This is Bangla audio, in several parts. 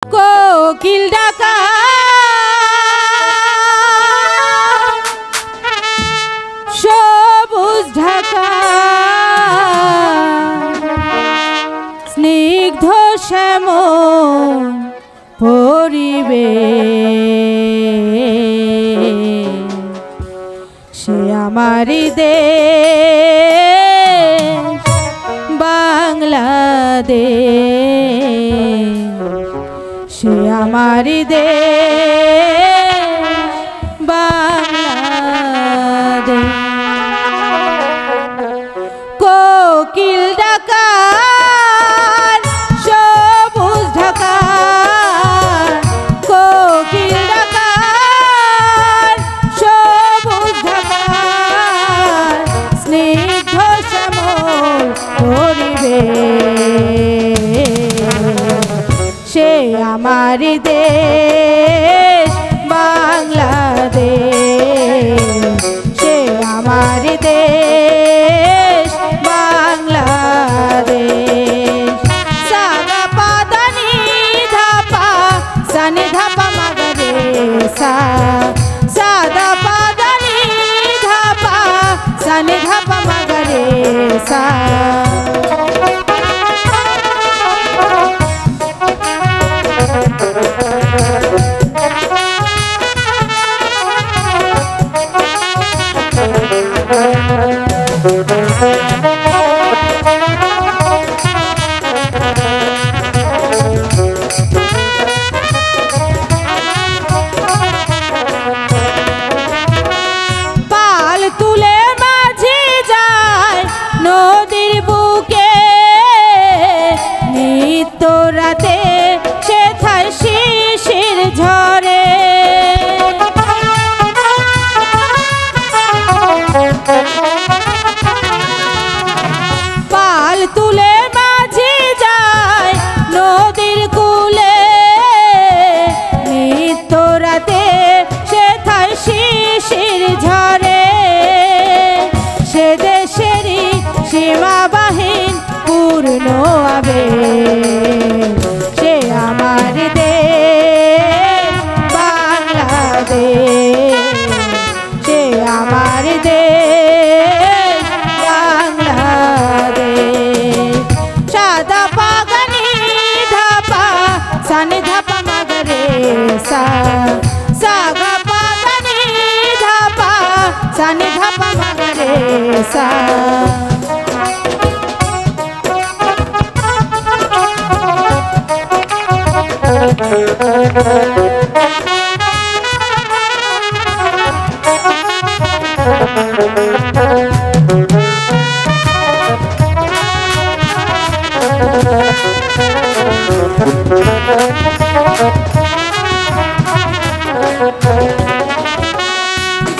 কোকিল ডাকা সবুজ ঢাকা স্নিগ্ধ শ্যামল পরিবেশ সে আমারই দেশ বাংলাদেশ সে আমারই দেশ বাংলাদেশ কোকিল ডাকা সবুজ ঢাকা কোকিল ডাকা সবুজ ঢাকা স্নিগ্ধ শ্যামল পরিবেশ সে আমারই দেশ বাংলাদেশ সে আমারই দেশ বাংলাদেশ সাগা পাদানি ধাপা সানি ধাপা মাগরে সা সাদা পাদানি ধাপা সানি ধাপা মাগরে সা পাল তুলে মাঝি যায় নদীর বুকে নিত্য রাতে সেথায় শিশির ঝরে পাল তুলে মাঝি যায় নদীর কূলে নিত্য রাতে সেথায় শিশির ঝরে সে দেশেরই সীমাবাহীন পূর্ণ আবেগ সে আমার দেশ বাংলাদেশ সে আমার দেশ বাংলাদেশ সাদা পাগানি ধাপা সানি ধাপা মাগরে সা সাগা পাগানি ধাপা সানি ধাপা মাগরে সা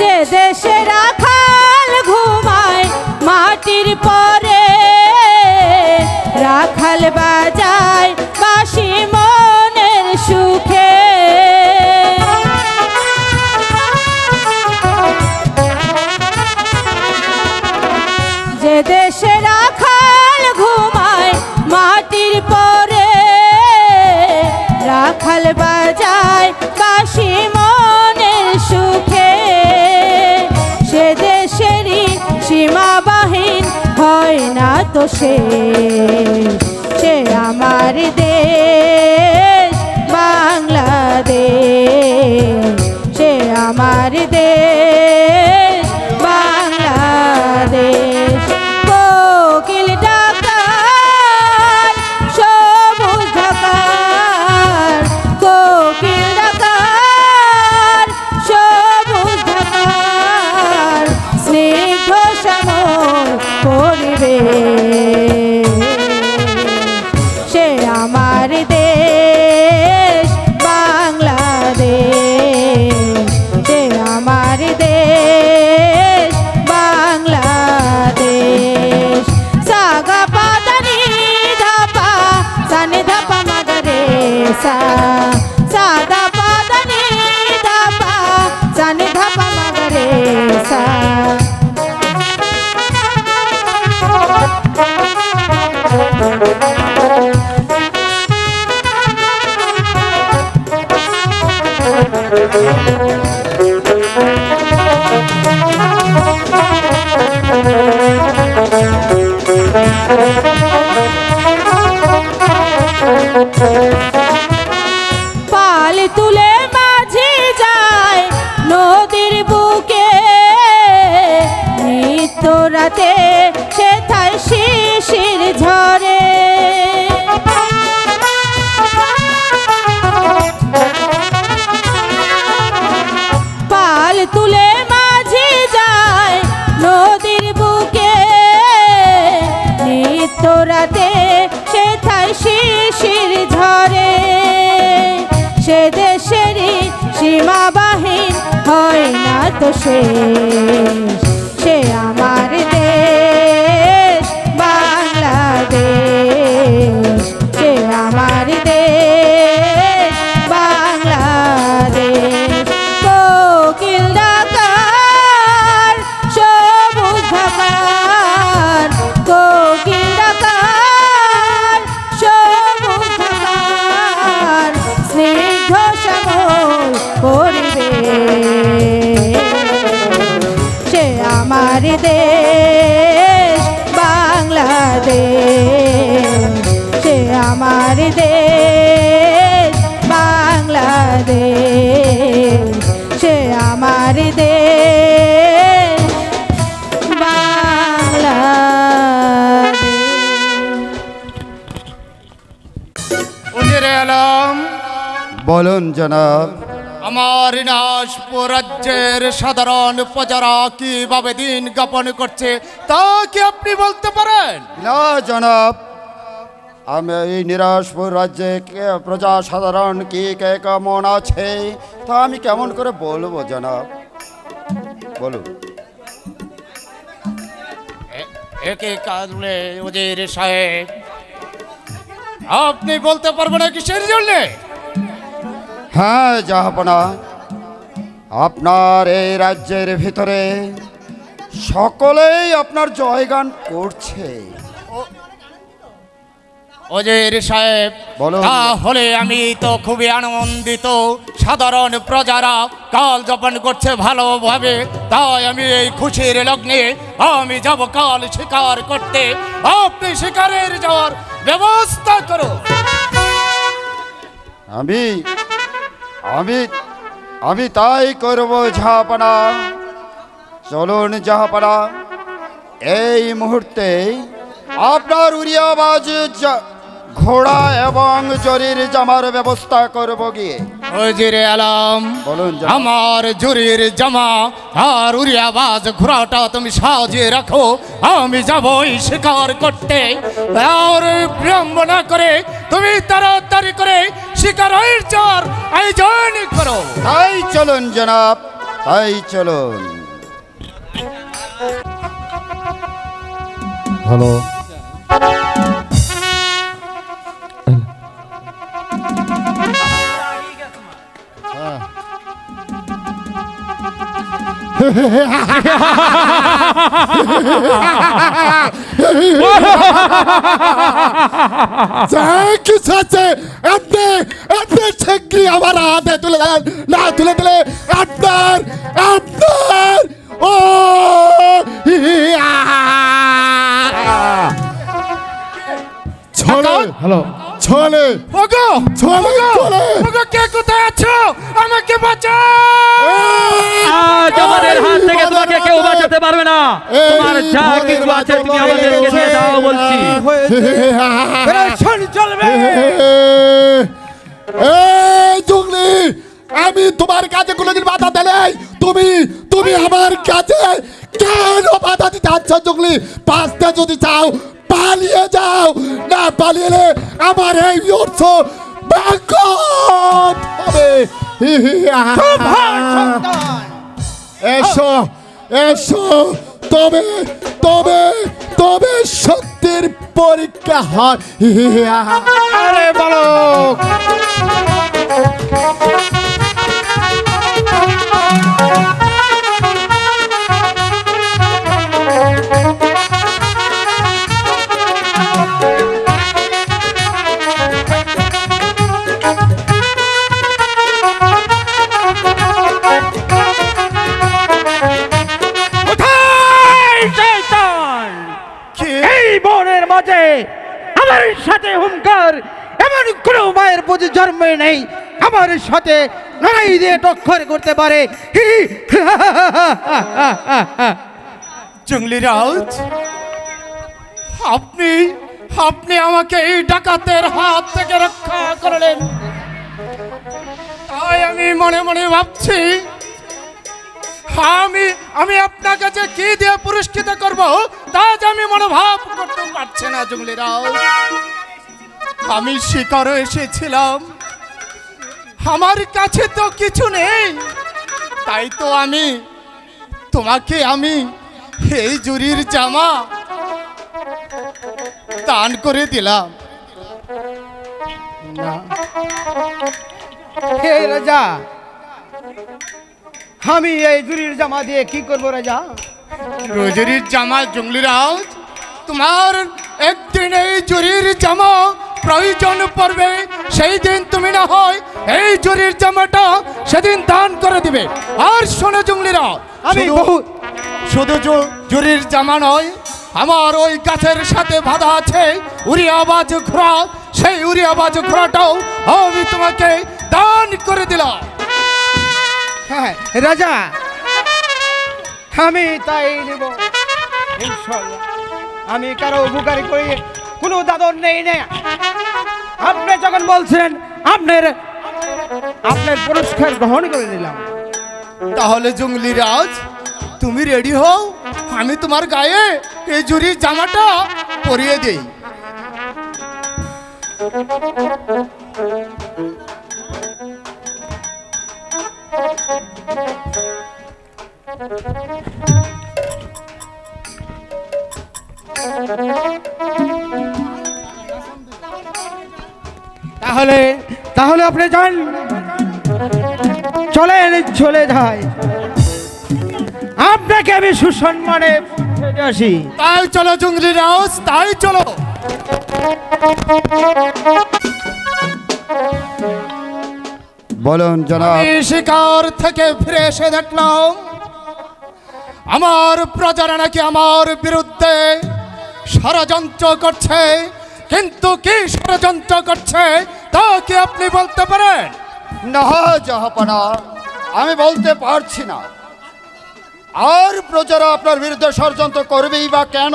যে দেশে রাখাল ঘুমায় মাটির পরে রাখাল বাজায় বাঁশি মনের সুখে যে দেশে রাখাল ঘুমায় মাটির পরে রাখাল বাজায় বাঁশি মনের সুখে সে দেশেরই সীমাবাহীন হয় না তো সে সে আমার দেশ বাংলাদেশ সে আমার দেশ বাংলাদেশ কোকিল ডাকা সবুজ ঢাকা কোকিল ডাকা সবুজ ঢাকা স্নিগ্ধ শ্যামল পরিবেশ সে আমার পাল তুলে মাঝি যায় নদীর বুকে, নিত্য রাতে সেথায় শিশির ঝরে। পাল তুলে মাঝি যায় নদীর বুকে, নিত্য রাতে সেথায় শিশির ঝরে। সে দেশেরই সীমাবাহীন হয় না তো শেষ, সে আমার দেশ বাংলাদেশ, সে আমার দেশ বাংলাদেশ। কোকিল ডাকার সবুজ ঢাকার, কোকিল ডাকার সবুজ ঢাকার, স্নিগ্ধ শ্যামল পরিবেশ, সে আমার দেশ বাংলাদেশ, সে আমার দেশ বাংলাদেশ, সে আমার দেশ বাংলাদেশ। উজিরে আলম, বলুন জনাব। আমার দিনাজপুর রাজ্যের সাধারণ প্রজারা কিভাবে দিন যাপন করছে তা কি আপনি বলতে পারেন? না জনাব, আমি এই নিরাজপুর রাজ্যে প্রজা সাধারণ কি কে কেমন আছে তা আমি কেমন করে বলবো জনাব, বলুন। একে কাজলে উজির সাহেব, আপনি বলতে পারবেন না কিসের জন্যে? হ্যাঁ জাহাপনা, আপনার এই রাজ্যের ভিতরে সকলেই আপনার জয়গান করছে। উজির সাহেব, বলুন। তাহলে আমি তো খুবই আনন্দিত। সাধারণ প্রজারা কাল যাপন করছে ভালোভাবে, তাই আমি এই খুশির লগ্নে আমি যাব কাল শিকার করতে। আপনি শিকারের যাওয়ার ব্যবস্থা করো। আমি আমি আমি তাই করব জাহাপনা। চলুন জাহাপনা, এই মুহূর্তে আপনার উড়িয়াবাজ ঘোড়া এবং জরির জামার ব্যবস্থা করব গিয়ে। উজিরে আলম, বলুন জনাব। আমার জরির জামা আর উড়িয়াবাজ ঘোড়াটা তুমি সাজিয়ে রাখো, আমি যাবই শিকার করতে। আর বিলম্ব না করে তুমি তাড়াতাড়ি করে শিকারের যাওয়ার আয়োজন করো। তাই চলুন জনাব, তাই চলুন। হ্যালো, কিছু আছে আপনি আপনি ছেকি আমার হাতে তুলে দেন, না তুলে দিলে আপনার আপনার ও ছলে। হ্যালো ছলে, ওগো ছলে ছলে, ওগো, কে কোথায় আছো? আমাকে বাঁচাও। আজ আমাদের হাত থেকে তোমাকে কেউ বাঁচাতে পারবে না। তোমার যা কিছু আছে তুমি আমাদেরকে দিয়ে দাও বলছি। চলবে। এই জুগলি, আমি তোমার কাছে কোনোদিন বাধা দেই? তুমি তুমি আমার কাছে কেন বাধা দিতে আচ্ছা জুগলি? বাঁচতে যদি চাও পালিয়ে যাও, না পালিয়ে আমার এই অর্থ ব্যাঘাত হবে। এসো এসো, তবে তবে তবে সত্যের পরীক্ষা হয়। আরে বালক, আমার সাথে হুঙ্কার, এমন কোনো মায়ের প্রতি জন্মে নেই আমার সাথে লড়াই দিয়ে টক্কর করতে পারে। জঙ্গলি রাজ, আপনি আপনি আমাকে এই ডাকাতের হাত থেকে রক্ষা করলেন, তাই আমি মনে মনে ভাবছি আমি আপনাকে যে কি দিয়ে পুরস্কৃত করব তা যে আমি মনোভাব করতে পারছি না। জঙ্গলি রাজ, আমি শিকারে এসেছিলাম, আমার কাছে তো কিছু নেই, তাই তো তোমাকে আমি এই জুরির জামা দান করে দিলাম। হে রাজা, আমি এই জুরির জামা দিয়ে কি করব রাজা? জুরির জামা? জঙ্গলি রাজ, তোমার একদিন এই জুরির জামা প্রয়োজন পড়বে, সেই দিন তুমি না হয় এই জুরির জামাটা সেদিন দান করে দিবে। আর শোনো জঙ্গলি রাজ, আমি শুধু জুরির জামা নয়, আমার ওই গাছের সাথে বাঁধা আছে উড়িয়াবাজ ঘোড়া, সেই উড়িয়াবাজ ঘোড়াটাও আমি তোমাকে দান করে দিলাম। হ্যাঁ রাজা, আমি তাই নেব ইনশাআল্লাহ। আমি কারো উপকারী করি কোনো দাদর নেই না। আপনি যখন বলছেন আপনার পুরস্কার গ্রহণ করে দিলাম। তাহলে জঙ্গলি রাজ, তুমি রেডি হও, আমি তোমার গায়ে এই জুরির জামাটা পরিয়ে দেই। তাহলে আপনি যান, চলে যায়। আপনাকে আমি সুসম্মানে ছেড়ে আসি। তাই চলো জঙ্গলি রাজ, তাই চলো। বলুন জনাব। আমি শিকার থেকে ফিরে এসে দেখলাম আমার প্রজারা নাকি আমার বিরুদ্ধে ষড়যন্ত্র করছে, কিন্তু কি ষড়যন্ত্র করছে তা কি আপনি বলতে পারেন? না জাহাপনা, আমি বলতে পারছি না। আর প্রজারা আপনার বিরুদ্ধে ষড়যন্ত্র করবেই বা কেন?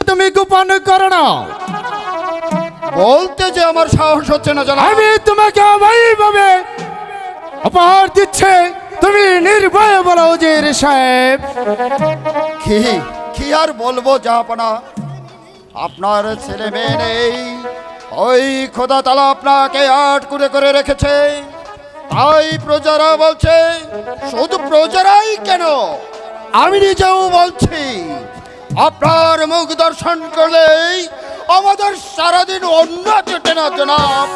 তুমি গোপন করো না, বলতে যে আমার সাহস হচ্ছে না জানা। আমি তোমাকে অবৈধভাবে অপহার দিচ্ছে, তুমি নির্ভয়ে বলো উজির সাহেব। কি আর বলবো জাহাপনা, আপনার ছেলে মেয়ে নেই, ওই খোদা তালা আপনাকে আট করে রেখেছে, তাই প্রজারা বলছে। শুধু প্রজারাই কেন, আমি নিজেও বলছি, আপনার মুখ দর্শন করলেই আমাদের সারাদিন অন্য চটে না জনাব।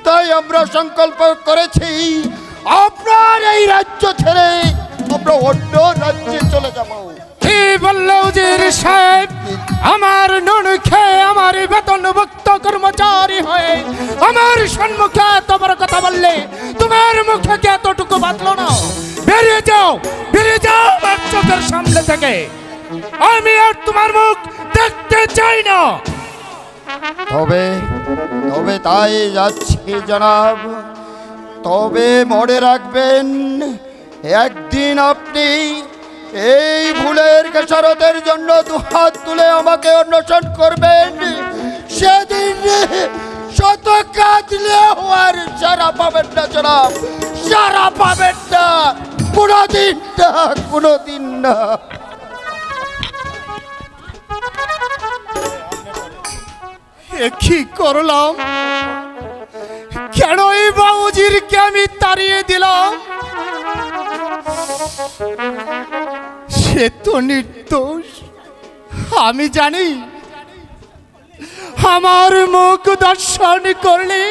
তাই আমরা সংকল্প করেছি আপনার এই রাজ্য ছেড়ে আমরা অন্য রাজ্যে চলে যাব। কি বললো উজির সাহেব? আমার নুন খেয়ে আমার বেতনভুক্ত কর্মচারী হয়ে আমার সম্মুখে এত বড় কথা বললে তোমার মুখে কি এতটুকু বাঁধলো না? বেরিয়ে যাও আমার চোখের সামনে থেকে, আমি আর তোমার মুখ দেখতে চাই না। তবে তাই যাচ্ছি জনাব। তবে মনে রাখবেন, একদিন আপনি এই ভুলের খেসারতের জন্য দুহাত তুলে আমাকে অন্বেষণ করবেন। সেদিন শত কাঁদলেও আর সারা পাবেন না জনাব, সারা পাবেন না, কোনোদিন না। কি করলাম? কেন এই বাবুজিরকে আমি তাড়িয়ে দিলাম? সে তো নির্দোষ, আমি জানি। আমার মুখ দর্শন করলে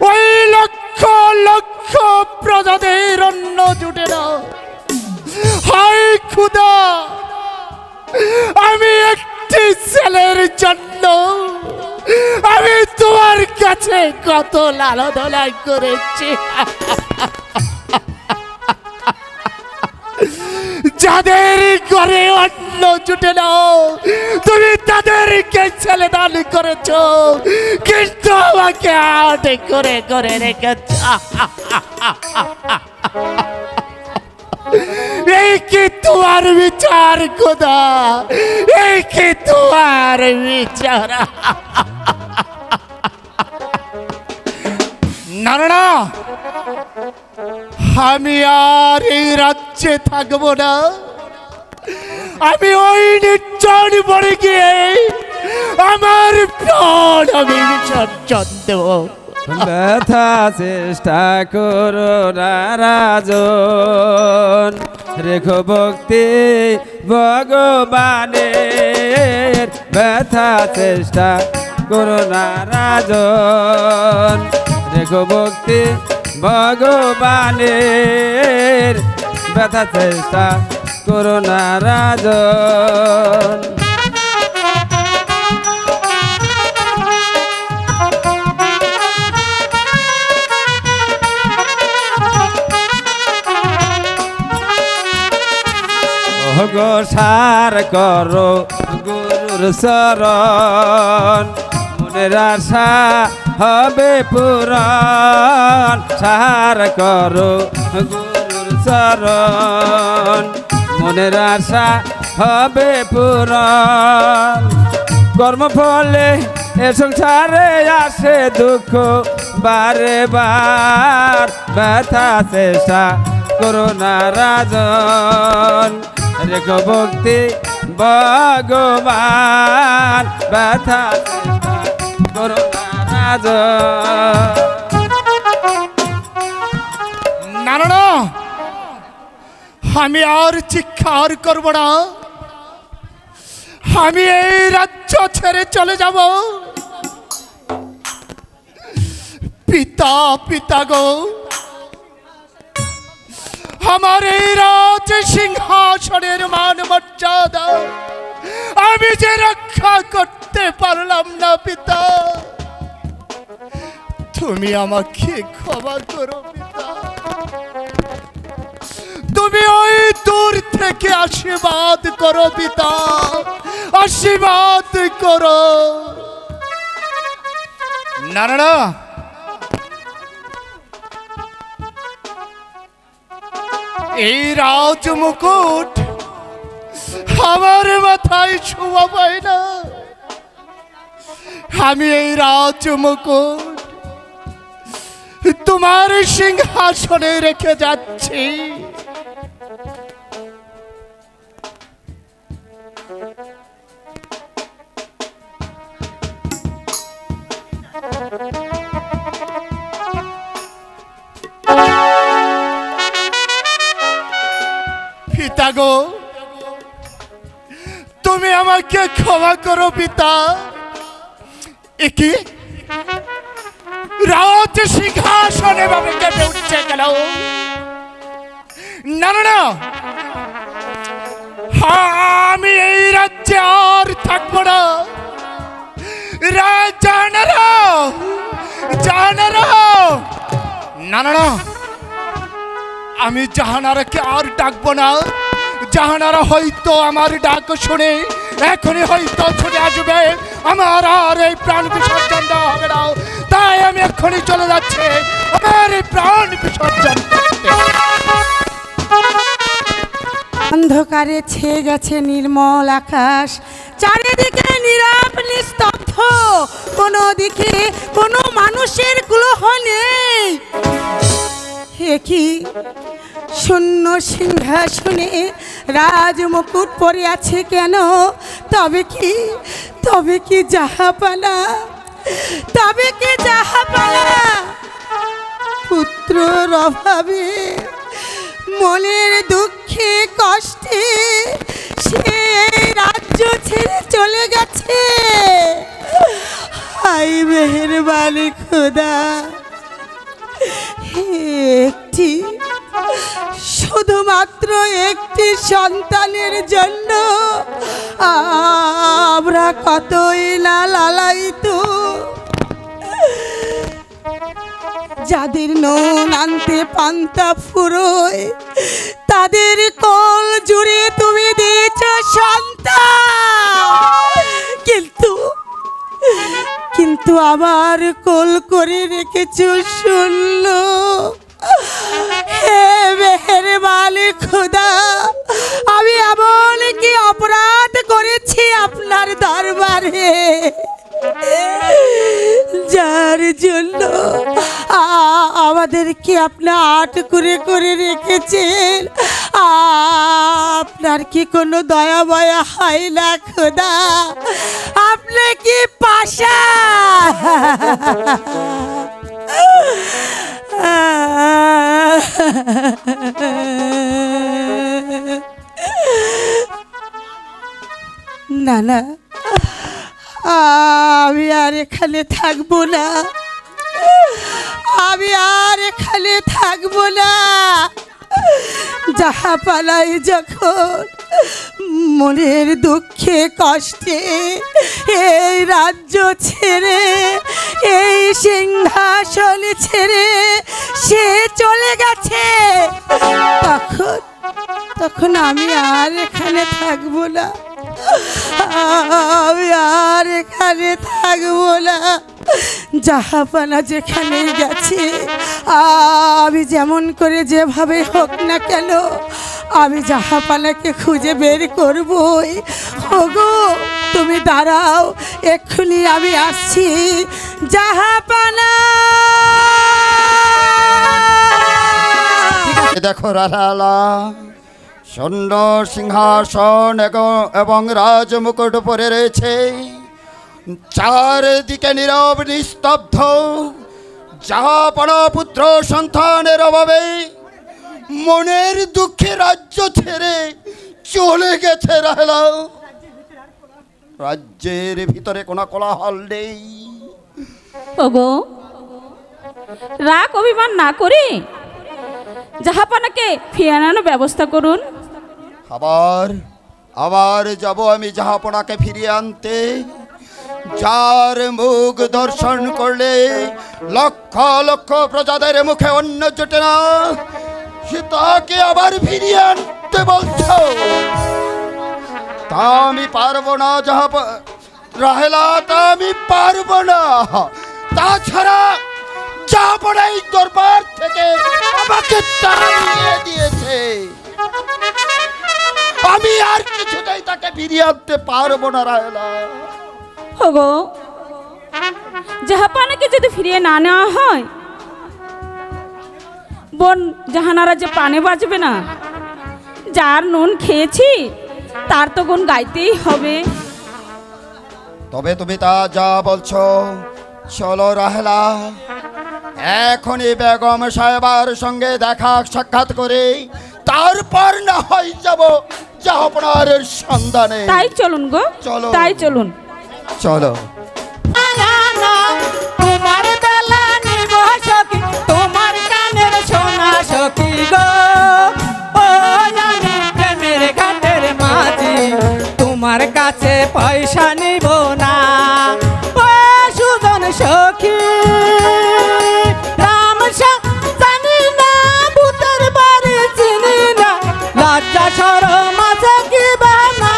ওই লক্ষ লক্ষ প্রজাদের অন্ন জুটে না। হায় খুদা, আমি একটি ছেলের জন্য আমি তোমার কাছে কত লালন করেছি। যাদের ঘরে অন্ন জুটে না তুমি তাদেরকে ছেলে দান করেছ, কিন্তু আমাকে আটে করে করে রেখেছ। এই কি তোমার বিচার খোদা? এই কি তোমার বিচার? না না না, আমি আর এই রাজ্যে থাকবো না। আমি ওই নির্জন পড়ে গিয়ে আমার প্রাণ আমি বিসর্জন দেব। ব্যথা চেষ্টা করো না রাজন, রেখো ভক্তি ভগবানের। ব্যথা চেষ্টা করো না রাজন, রেখো ভক্তি ভগবানের। ব্যথা চেষ্টা করো না রাজন। গো সার করো গুরুর শরণ, মনের আশা হবে পুরাণ। সার করো গুরুর শরণ, মনের আশা হবে পুরাণ। কর্মফলে এ সংসারে আসে দুঃখ বারে বার। ব্যথা চেষ্টা করো না রাজন, রেখো ভক্তি ভগবান। ব্যথা চেষ্টা করো না রাজন। না না না, আমি আর চিৎকার করব না। আমি এই রাজ্য ছেড়ে চলে যাব। পিতা পিতা গো, আমার এই রাজ সিংহাসনের মান মর্যাদা আমি যে রক্ষা করতে পারলাম না পিতা, তুমি আমাকে ক্ষমা করো পিতা। তুমি ওই দূর থেকে আশীর্বাদ করো পিতা, আশীর্বাদ করো। না না না, এই রাজ মুকুট আমার মাথায় ছোঁয়া পায় না। আমি এই রাজ মুকুট তোমার সিংহাসনে রেখে যাচ্ছি। পিতা গো, তুমি আমাকে ক্ষমা করো পিতা। একি রাজ সিংহাসনে ভাবে কেটে উঠছে গেল। না না না, আমি এই রাজ্যে আর থাকবো না। জানারা জানারা, না না না, আমি জাহানারাকে আর ডাকবো না। জাহানারা হয়তো আমার ডাক শুনে এখনই হয়তো ছুটে আসবে, আমার আর এই প্রাণ বিসর্জন দেওয়া হবে না। তাই আমি এখনই চলে যাচ্ছি আমার এই প্রাণ বিসর্জন করতে। অন্ধকারে ছেয়ে গেছে নির্মল আকাশ, চারিদিকে নীরব নিস্তব্ধ, কোনো দিকে কোনো মানুষের গ্রহ নেই। কি শূন্য সিংহাসনে রাজ মুকুট পরে আছে কেন? তবে কি জাহাপানা, তবে কি জাহাপানা পুত্রর অভাবে মনের দুঃখে কষ্টে সে রাজ্য ছেড়ে চলে গেছে। হাই মেহেরবানি খোদা, শুধুমাত্র একটি সন্তানের জন্য আমরা কতই না লালায়িত। যাদের নুন আনতে পান্তা ফুরোয়, তাদের কোল জুড়ে তুমি দিয়েছ সন্তান, কিন্তু আমার কোল করে রেখেছ শূন্য। হে মেহেরবানি খোদা, আমি এমন কি অপরাধ করেছি আপনার দরবারে যার জন্য আমাদেরকে আপনি আট করে রেখেছেন? আপনার কি কোনো দয়া ময়া হয় না খোদা? আপনি কি পাশা? না না, আমি আর এখানে থাকবো না, আমি আর এখানে থাকবো না। যাহা পালাই যখন মনের দুঃখে কষ্টে এই রাজ্য ছেড়ে, এই সিংহাসন ছেড়ে সে চলে গেছে, তখন আমি আর এখানে থাকবো না, আমি আর এখানে থাকবো না। জাহাপানা যেখানে গেছে, আমি যেমন করে যেভাবে হোক না কেন আমি জাহাপানাকে খুঁজে বের করবই। ওগো তুমি দাঁড়াও, এক্ষুনি আমি আসছি। জাহাপানা, দেখো রাধালা, স্বর্ণ সিংহাসন এবং রাজমুকুট পরে রয়েছে, চারদিকে নীরব নিস্তব্ধ। জাহাপানা পুত্র সন্তানের অভাবে মনের দুঃখে রাজ্য ছেড়ে চলে গেছে রাহেলা। রাজ্যের ভিতরে কোনো কোলাহল নেই। ওগো রাগ অভিমান না করে জাহাপানাকে ফিরিয়ে আনার ব্যবস্থা করুন। আবার যাব আমি জাহাপানাকে ফিরিয়ে আনতে। যার মুখ দর্শন করলে লক্ষ লক্ষ প্রজাদের মুখে অন্ন জোটে না, সে তাকে আবার ফিরিয়ে আনতে বলছো? তা আমি পারবো না রাহেলা, তা আমি পারবো না। তাছাড়া জাহাপানা এই দরবার থেকে আমাকে তাড়িয়ে দিয়েছে, আমি আর কিছুতেই তাকে ফিরিয়ে আনতে পারবো না রাহেলা। ওগো জাহাপানাকে যদি ফিরিয়ে না নেওয়া হয়, বোন জাহানারা যে প্রাণে বাঁচবে না। যার নুন খেয়েছি তার তো গুণ গাইতেই হবে। তবে তুমি তা যা বলছো, চলো রাহেলা, এখনই বেগম সাহেবার সঙ্গে দেখা সাক্ষাৎ করে তারপর না হয় যাব জাহাপানার সন্ধানে। তাই চলুন গো, চলো, তাই চলুন। চলো। তোমার বেলা নিব সখী, তোমার কানের সোনা সখী গো। ও জানি প্রেমের ঘাটের মাঝি, তোমার কাছে পয়সা নিব না। ও সুজন সখী, রাম জানি না, ভূতের বাড়ি চিনি না, লজ্জা শরম আছে কি বানা।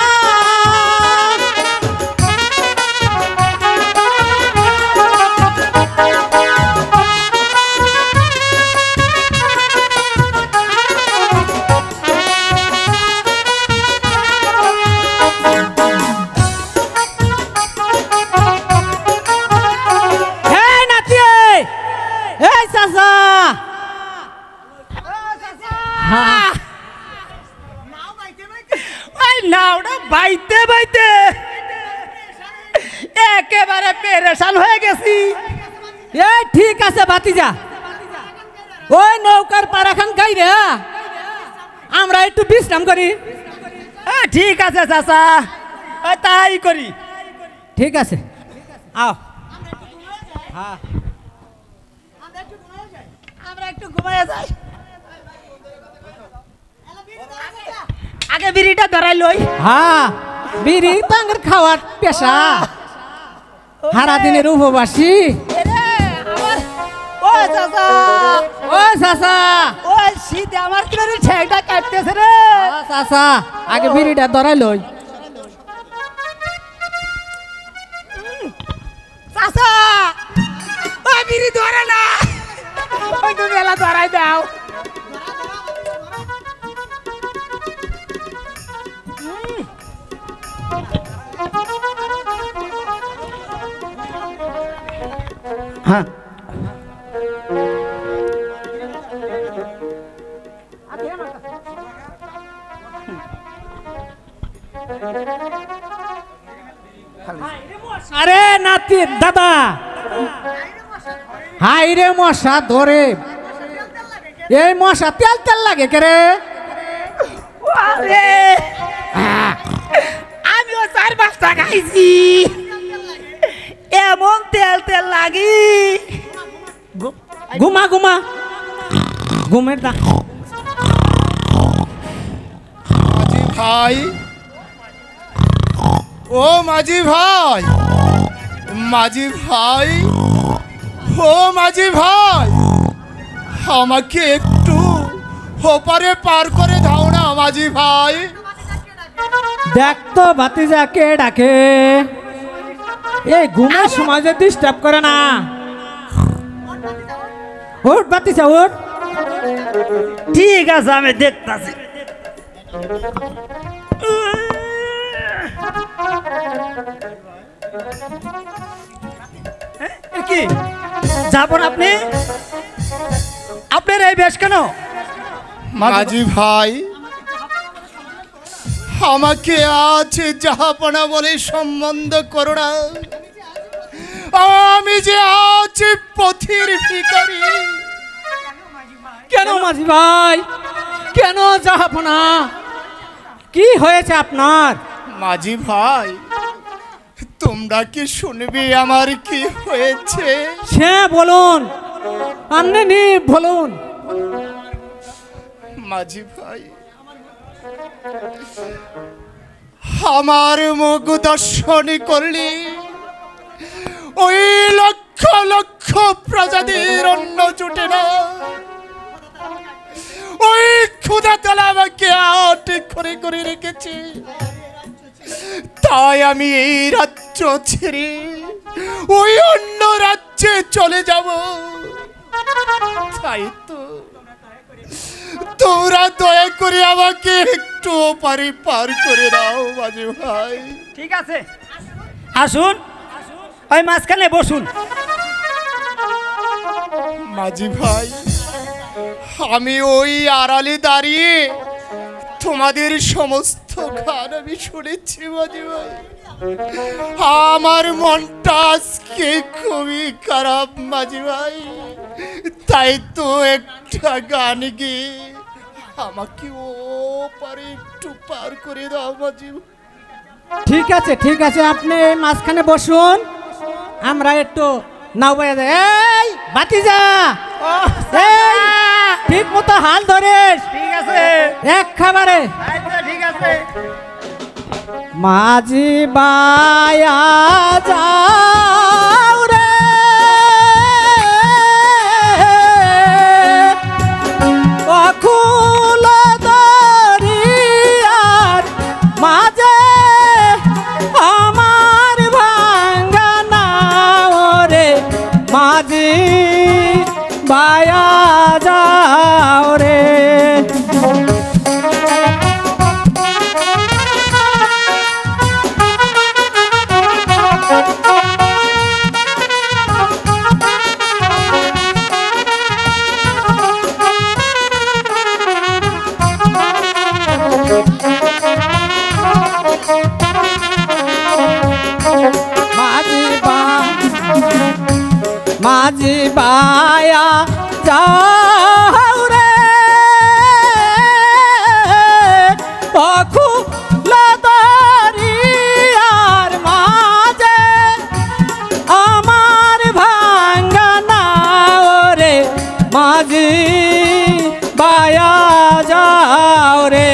বাইতে বাইতে একেবারে পেরেশান হয়ে গেছি। এই ঠিক আছে ভাতিজা, ওই নৌকার পারাখান খাই রে, আমরা একটু বিশ্রাম করি। ঠিক আছে চাচা, তাই করি। ঠিক আছে, আও। হ্যাঁ, আমরা একটু ঘুমাইয়া যাই। আগে বিড়িটা ধরাই লই। হ্যাঁ, বিড়ি তাঙ্গের খাওয়ার পেশা, সারা দিনের উপবাসী। ওই চাচা ও চাচা ওই শীতে আমার কি রে ঠেকটা কাটতেছে রে চাচা আগে বিড়িটা ধরাই লই চাচা ওই বিড়ি ধরে না ওই তুমি এলা ধরাই দাও হ্যাঁ আরে নাতি দাদা হাই রে মশা ধরে এই মশা তেল তেল লাগে কে রে আমিও 4-5টা খাইছি এমন তেল তেল লাগি ঘুমা ঘুমা ঘুমের দা মাঝি ভাই, ও মাঝি ভাই, মাঝি ভাই, ও মাঝি ভাই, আমাকে একটু ওপারে পার করে দাও না মাঝি ভাই। দেখ তো ভাতিজা কে ডাকে এই ঘুমের সময় যে ডিস্টার্ব করে না উঠ ভাতিজা উঠ ঠিক আছে আমি দেখতাছি কি যাবেন আপনি আপনার এই বেশ কেন মাঝি ভাই, আমাকে আছে জাহাপনা বলে সম্বন্ধ করো না। আমি যে আছি পথির ভিখারি। কেন মাঝি ভাই কেন জাহাপনা কি হয়েছে আপনার মাঝি ভাই, তোমরা কি শুনবে আমার কি হয়েছে? সে বলুন আপনি নি বলুন মাঝি ভাই, আমার মুখ দর্শন করলি ওই লক্ষ লক্ষ প্রজাতির অন্ন জুটে না। ওই ক্ষুধা তালা আমাকে আটক করে করে রেখেছে। তাই আমি এই রাজ্য ছেড়ে ওই অন্য রাজ্যে চলে যাব। তাই তো তোমরা দয়া করে আমাকে একটু পারি পার করে দাও মাঝি ভাই। ঠিক আছে আসুন ওই মাঝখানে বসুন মাঝি ভাই, আমি ওই আড়ালে দাঁড়িয়ে তোমাদের সমস্ত গান আমি শুনেছি মাঝি ভাই। আমার মনটা আজকে খুবই খারাপ মাঝি ভাই। তাই তো একটা গান গিয়ে আমাকে ও পারে একটু পার করে দাও মাঝি ভাই। ঠিক আছে আপনি এই মাঝখানে বসুন আমরা একটু নাও বাইয়া দেয় এই ভাতিজা এই ঠিক মতো হাল ধরিস ঠিক আছে এক খাবারে ঠিক আছে মাঝি বায়া যাও রে অকুল দরিয়ার মাঝে আমার ভাঙ্গা নাও রে মাঝি বায়া যাও রে মাঝি বায়া যাও রে অকুল দরিয়ার মাঝে আমার ভাঙ্গা নাও রে মাঝি বায়া যাও রে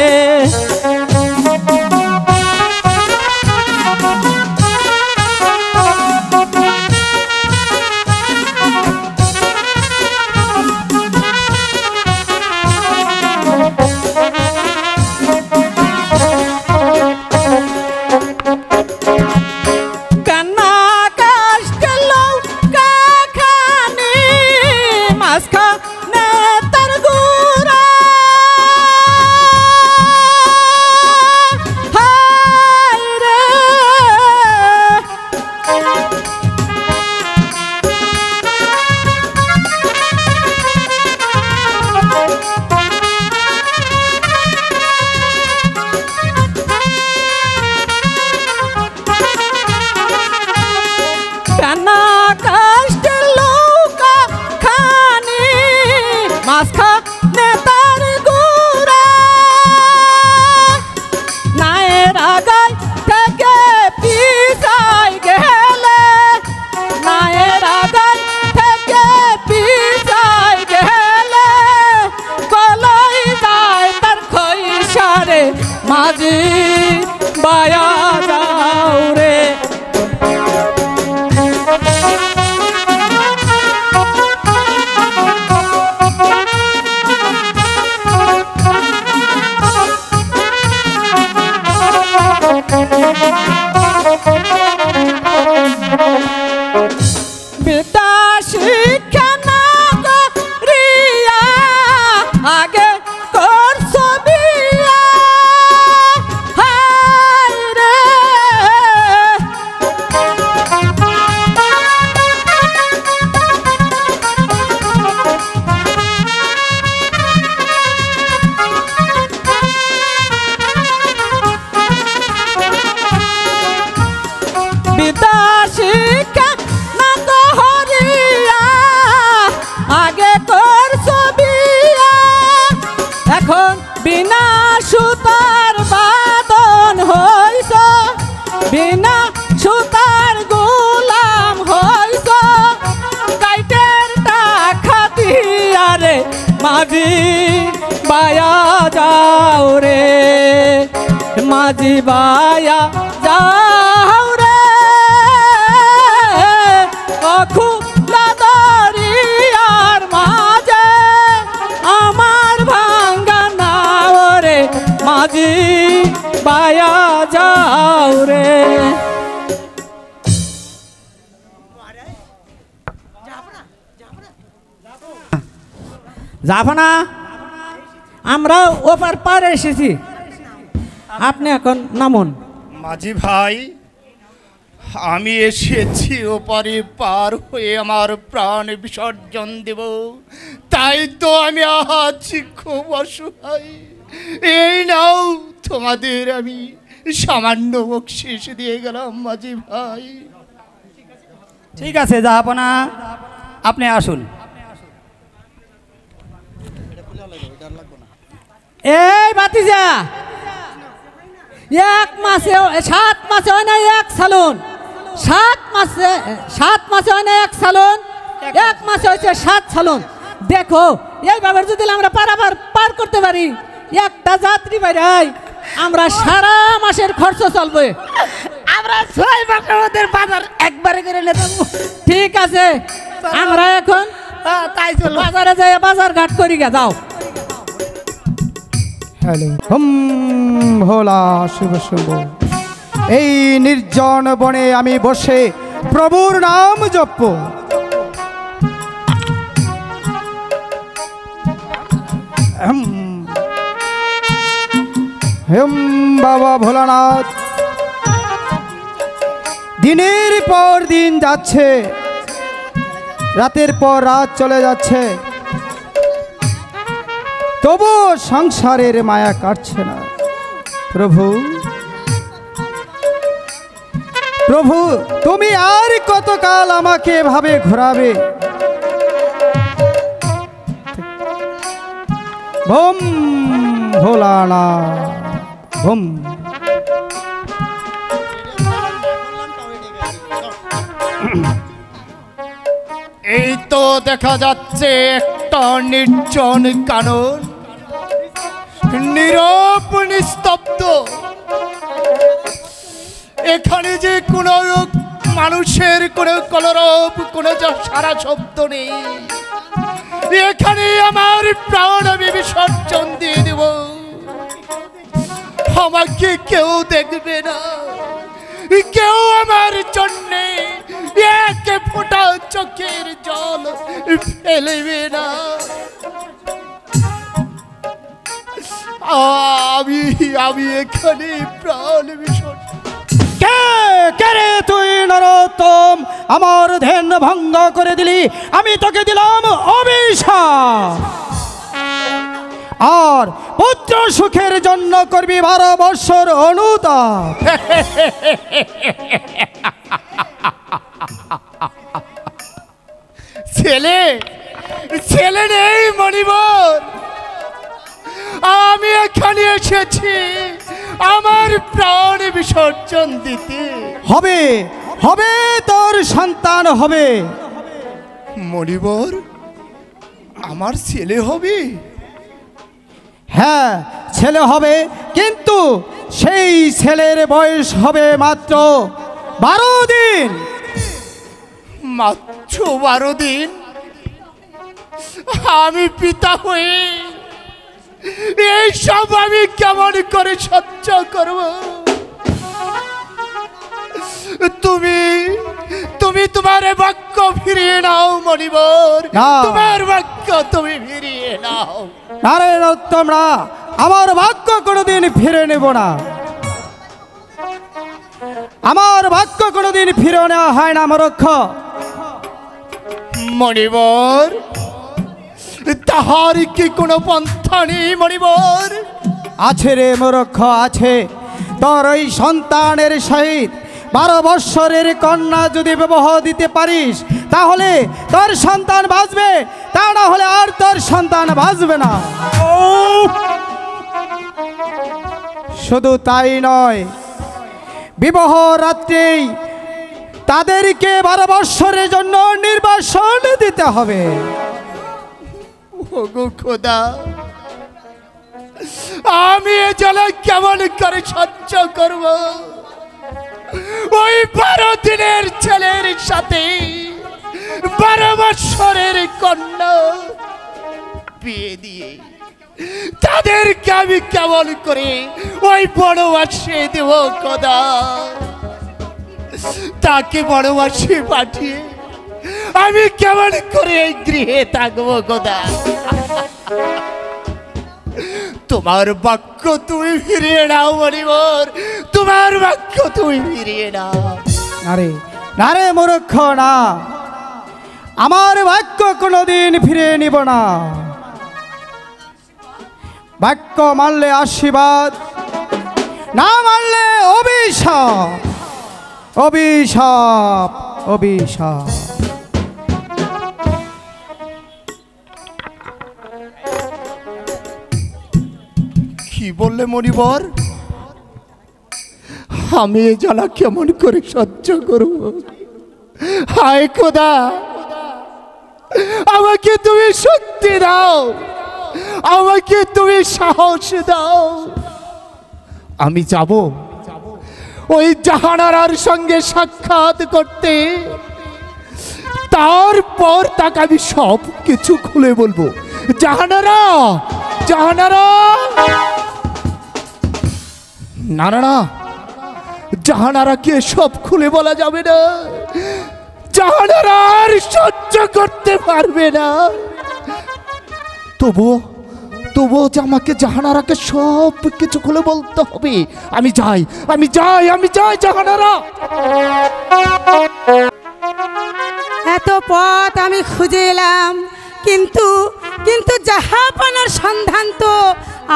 মাঝি বায়া যাও রে, মাঝি বায়া যাও রে, খুলা দরিয়ার মাঝে আমার ভাঙ্গা নাও রে, মাঝি বায়া যাও রে। জাফনা, আমরা ওপার পার এসেছি, আপনি এখন নামুন। মাঝি ভাই, আমি এসেছি ওপারে পার হয়ে আমার প্রাণ বিসর্জন দেব, তাই তো আমি আছি খুব অসহায়। এই নাও তোমাদের আমি সামান্য বকশিস দিয়ে গেলাম মাঝি ভাই। ঠিক আছে জাহাপনা, আপনি আসুন। এই বাতিজা, 1 মাসে 7 মাসে হয় না 1 সালুন, 7 মাসে হয় না 1 সালুন, 1 মাসে হয়েছে 7 সালুন। দেখো এইভাবে যদি আমরা পারাবার পার করতে পারি, একটা যাত্রী বাইরে আমরা সারা মাসের খরচ চলবে। আমরা 6 মাসের মধ্যে বাজার একবারে করে নিতে পারবো। ঠিক আছে, আমরা এখন তাই চলো। বাজারে যাই, বাজার ঘাট করি গে, যাও। হ্যালো, ভোলা শুভ শুভ। এই নির্জন বনে আমি বসে প্রভুর নাম জপ। হেম বাবা ভোলানাথ, দিনের পর দিন যাচ্ছে, রাতের পর রাত চলে যাচ্ছে, তবু সংসারের মায়া কাটছে না। প্রভু প্রভু, তুমি আর কতকাল আমাকে এভাবে ঘোরাবে? Vom Bholanath vom. এই তো দেখা যাচ্ছে একটা নির্জন কানন, নীরব নিস্তব্ধ। এখানে যে কোনো মানুষের কোনো কলরব, কোনো সারা শব্দ নেই। এখানে আমার প্রাণ আমি বিসর্জন দিয়ে দেব, আমাকে কেউ দেখবে না, কেউ আমার জন্যে এক ফোঁটা চোখের জল ফেলবে না। আমি এখানে প্রাণ বিসর্জন। কে রে তুই নরোত্তম? আমার ধ্যান ভঙ্গ করে দিলি, আমি তোকে দিলাম অভিশাপ। আর পুত্র সুখের জন্য করবি 12 বৎসর অনুতাপ। ছেলে নেই মণিবর, আমি এখানে এসেছি আমার প্রাণ বিসর্জন দিতে। হবে হবে, তোর সন্তান হবে। মণিবর, আমার ছেলে হবে? হ্যাঁ, ছেলে হবে, কিন্তু সেই ছেলের বয়স হবে মাত্র 12 দিন। মাত্র 12 দিন? আমি পিতা হয়ে এইসব আমি কেমন করে সহ্য করব? তুমি তোমার বাক্য ফিরিয়ে নাও মণিবর, তোমার বাক্য তুমি ফিরিয়ে নাও। আরে তোমরা, আমার বাক্য কোনোদিন ফিরে নেব না। আমার বাক্য কোনোদিন ফিরে নেওয়া হয় না মূর্খ। মণিবর, তাহার কি কোনো পন্থা নেই মণিবর? আছে রে মূর্খ, আছে। তোর ওই সন্তানের সহিত 12 বৎসরের কন্যা যদি বিবাহ দিতে পারিস, তাহলে তোর সন্তান বাঁচবে, তা না হলে আর তোর সন্তান বাঁচবে না। শুধু তাই নয়, বিবাহ রাত্রেই তাদেরকে 12 বৎসরের জন্য নির্বাসন দিতে হবে। ওগো খোদা, আমি এ জ্বালা কেমন করে সহ্য করব? ওই 12 দিনের ছেলের সাথে 12 বৎসরের কন্যা বিয়ে দিয়ে তাদেরকে আমি কেমন করে ওই বনবাসে দেব খোদা? তাকে বনবাসে পাঠিয়ে আমি কেমন করে এই গৃহে থাকবো খোদা? তোমার বাক্য তুমি ফিরিয়ে নাও মনিবর, তোমার বাক্য তুমি ফিরিয়ে নাও। না রে মূর্খ না, আমার বাক্য কোনোদিন ফিরে নিব না। বাক্য মানলে আশীর্বাদ, না মানলে অভিশাপ, অভিশাপ, অভিশাপ। কি বললে মনিবর? আমি এ জ্বালা কেমন করে সহ্য করব? হায় খোদা, আমাকে তুমি শক্তি দাও, আমাকে তুমি সাহস দাও। আমি যাব ওই জাহানারার সঙ্গে সাক্ষাৎ করতে, তারপর তাকে আমি সব কিছু খুলে বলবো। জাহানারা, জাহানারা, না না না, জাহানারাকে সব খুলে বলা যাবে না। জাহানারা আর সহ্য করতে পারবে না। তবুও আমাকে জাহানারাকে সব কিছু খুলে বলতে হবে। আমি যাই, আমি যাই, আমি যাই জাহানারা। এত পথ আমি খুঁজে এলাম, কিন্তু কিন্তু জাহাপানার সন্ধান তো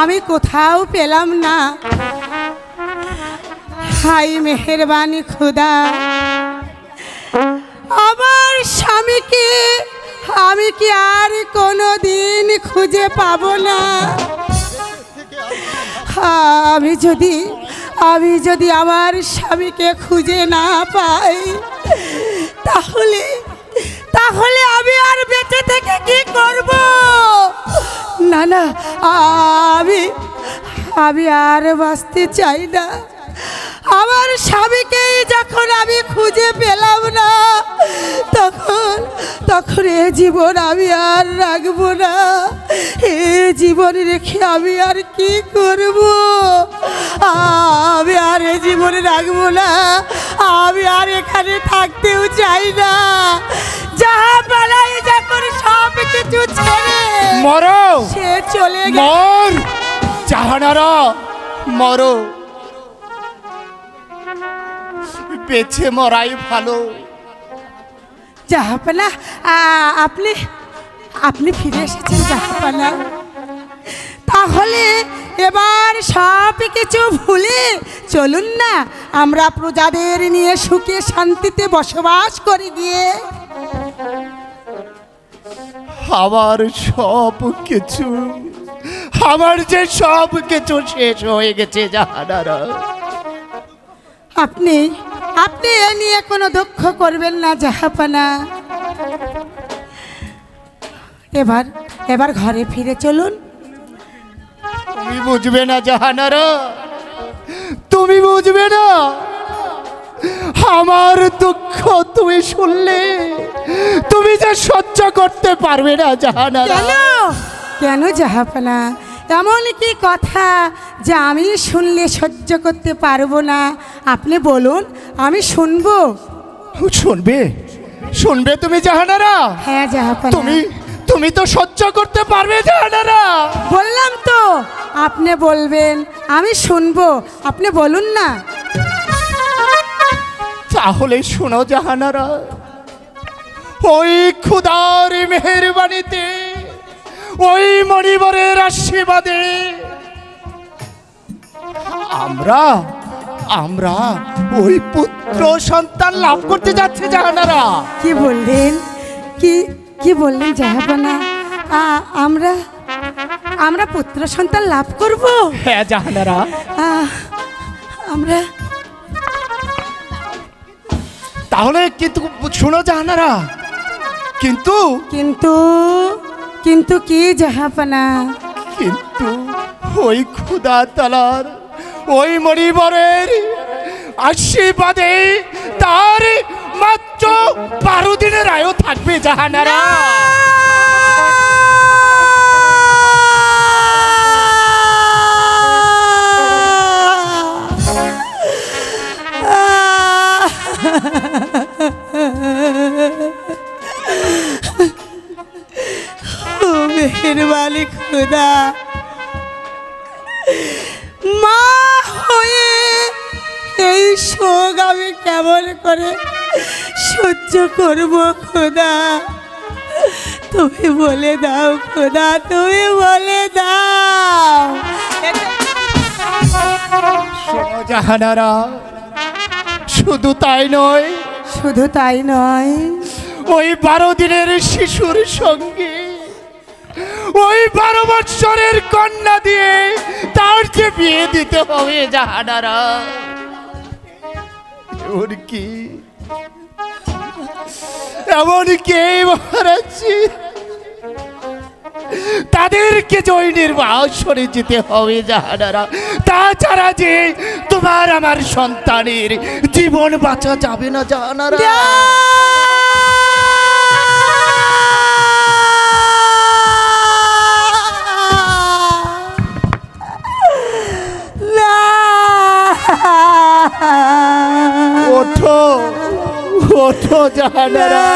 আমি কোথাও পেলাম না। হাই মেহেরবানি খোদা, আমার স্বামীকে আমি কি আর কোনো দিন খুঁজে পাবো না? আমি যদি আমার স্বামীকে খুঁজে না পাই, তাহলে আমি আর বেঁচে থেকে কি করব? না না, আমি আর বাঁচতে চাই না। আমার স্বামীকেই যখন আমি খুঁজে পেলাম না, তখন এ জীবন আমি আর রাখবো না। এ জীবন রেখে আমি আর কি করব? আমি আর এ জীবনে রাখবো না। আমি আর এখানে থাকতেও চাই না। যাহা পালাই যখন সব কিছু ছেড়ে মরো, সে চলে গেল। মর জাহানারা, মরো। বেঁচে মরাই ভালো। জাহাপানা, আপনি ফিরে এসেছেন জাহাপানা। তাহলে এবার সব কিছু ভুলে চলুন না, আমরা প্রজাদের নিয়ে সুখে শান্তিতে বসবাস করি গিয়ে। আমার সব কিছু, আমার যে সব কিছু শেষ হয়ে গেছে জাহানারা। আপনি এ নিয়ে কোনো দুঃখ করবেন না জাহাপানা। এবার ঘরে ফিরে চলুন। তুমি বুঝবে না জাহানারা, তুমি বুঝবে না। আমার দুঃখ তুমি শুনলে তুমি যে সহ্য করতে পারবে না জাহানারা। কেন জাহাপানা, এমন কি কথা যা আমি শুনলে সহ্য করতে পারবো না? আপনি বলুন, আমি শুনবো। শুনবে, শুনবে তুমি জাহানারা? হ্যাঁ জাহাপানা। তুমি তো সহ্য করতে পারবে জাহানারা। বললাম তো, আপনি বলবেন, আমি শুনবো। আপনি বলুন না। তাহলে শোনো জাহানারা, ওই খুদার মেহেরবানিতে, ওই মনিবরের আশীর্বাদে আমরা ওই পুত্র সন্তান লাভ করতে যাচ্ছে জাহানারা। কি বললেন? কি বললেন জাহাপানা? আমরা পুত্র সন্তান লাভ করব? হ্যাঁ জাহানারা। আমরা তাহলে কিন্তু শোনো জাহানারা, কিন্তু কিন্তু কি জাহাপনা? কিন্তু ওই খুদা তালার ওই মরিবরের আশীর্বাদে তার মাত্র 12 দিনের আয়ু থাকবে জাহানারা। মেহেরবানি খুদা, মা হয়ে এই শোক আমি কেমন করে সহ্য করব খুদা? তুমি বলে দাও খুদা, তুমি বলে দাও। শোনো জাহানারা, শুধু তাই নয়, শুধু তাই নয়, ওই 12 দিনের শিশুর সঙ্গে ওই 12 বৎসরের কন্যা দিয়ে তার যে বিয়ে দিতে হবে জাহানারা। এমনকি মহারাজি তাদেরকে জয় নির্বাসনে যেতে হবে জাহানারা। তাছাড়া যে তোমার আমার সন্তানের জীবন বাঁচা যাবে না জাহানারা। ওঠো ওঠো জাহানারা।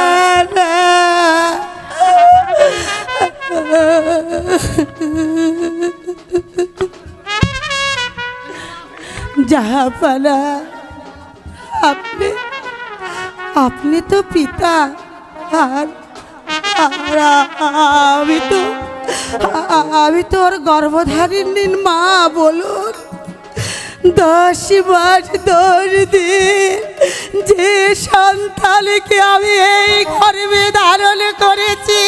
জাহাপানা, আপনি আপনি তো পিতা, আর আমি তো ওর গর্ভধারিণী মা। বলুন, 10 মাস 10 দিন যে সন্তানকে আমি এই গর্ভে ধারণ করেছি,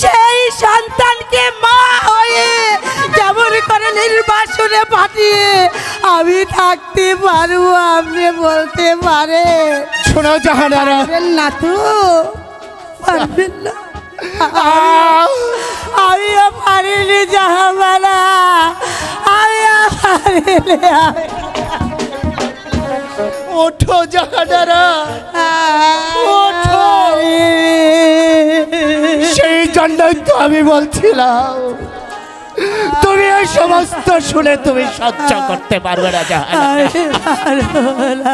সেই সন্তানকে মা হয়ে কেমন করে নির্বাসনে পাঠিয়ে আমি থাকতে পারবো? আপনি বলতে পারে? শোনো জাহানারা, না তো, পারবেন না। আমিও পারিনি জাহাপানা, আমিও পারিনি। ওঠো জাহানারা, ওঠো। সেই জন্যই তো আমি বলছিলাম তুমি এই সমস্ত শুনে তুমি সহ্য করতে পারবে না জাহানারা।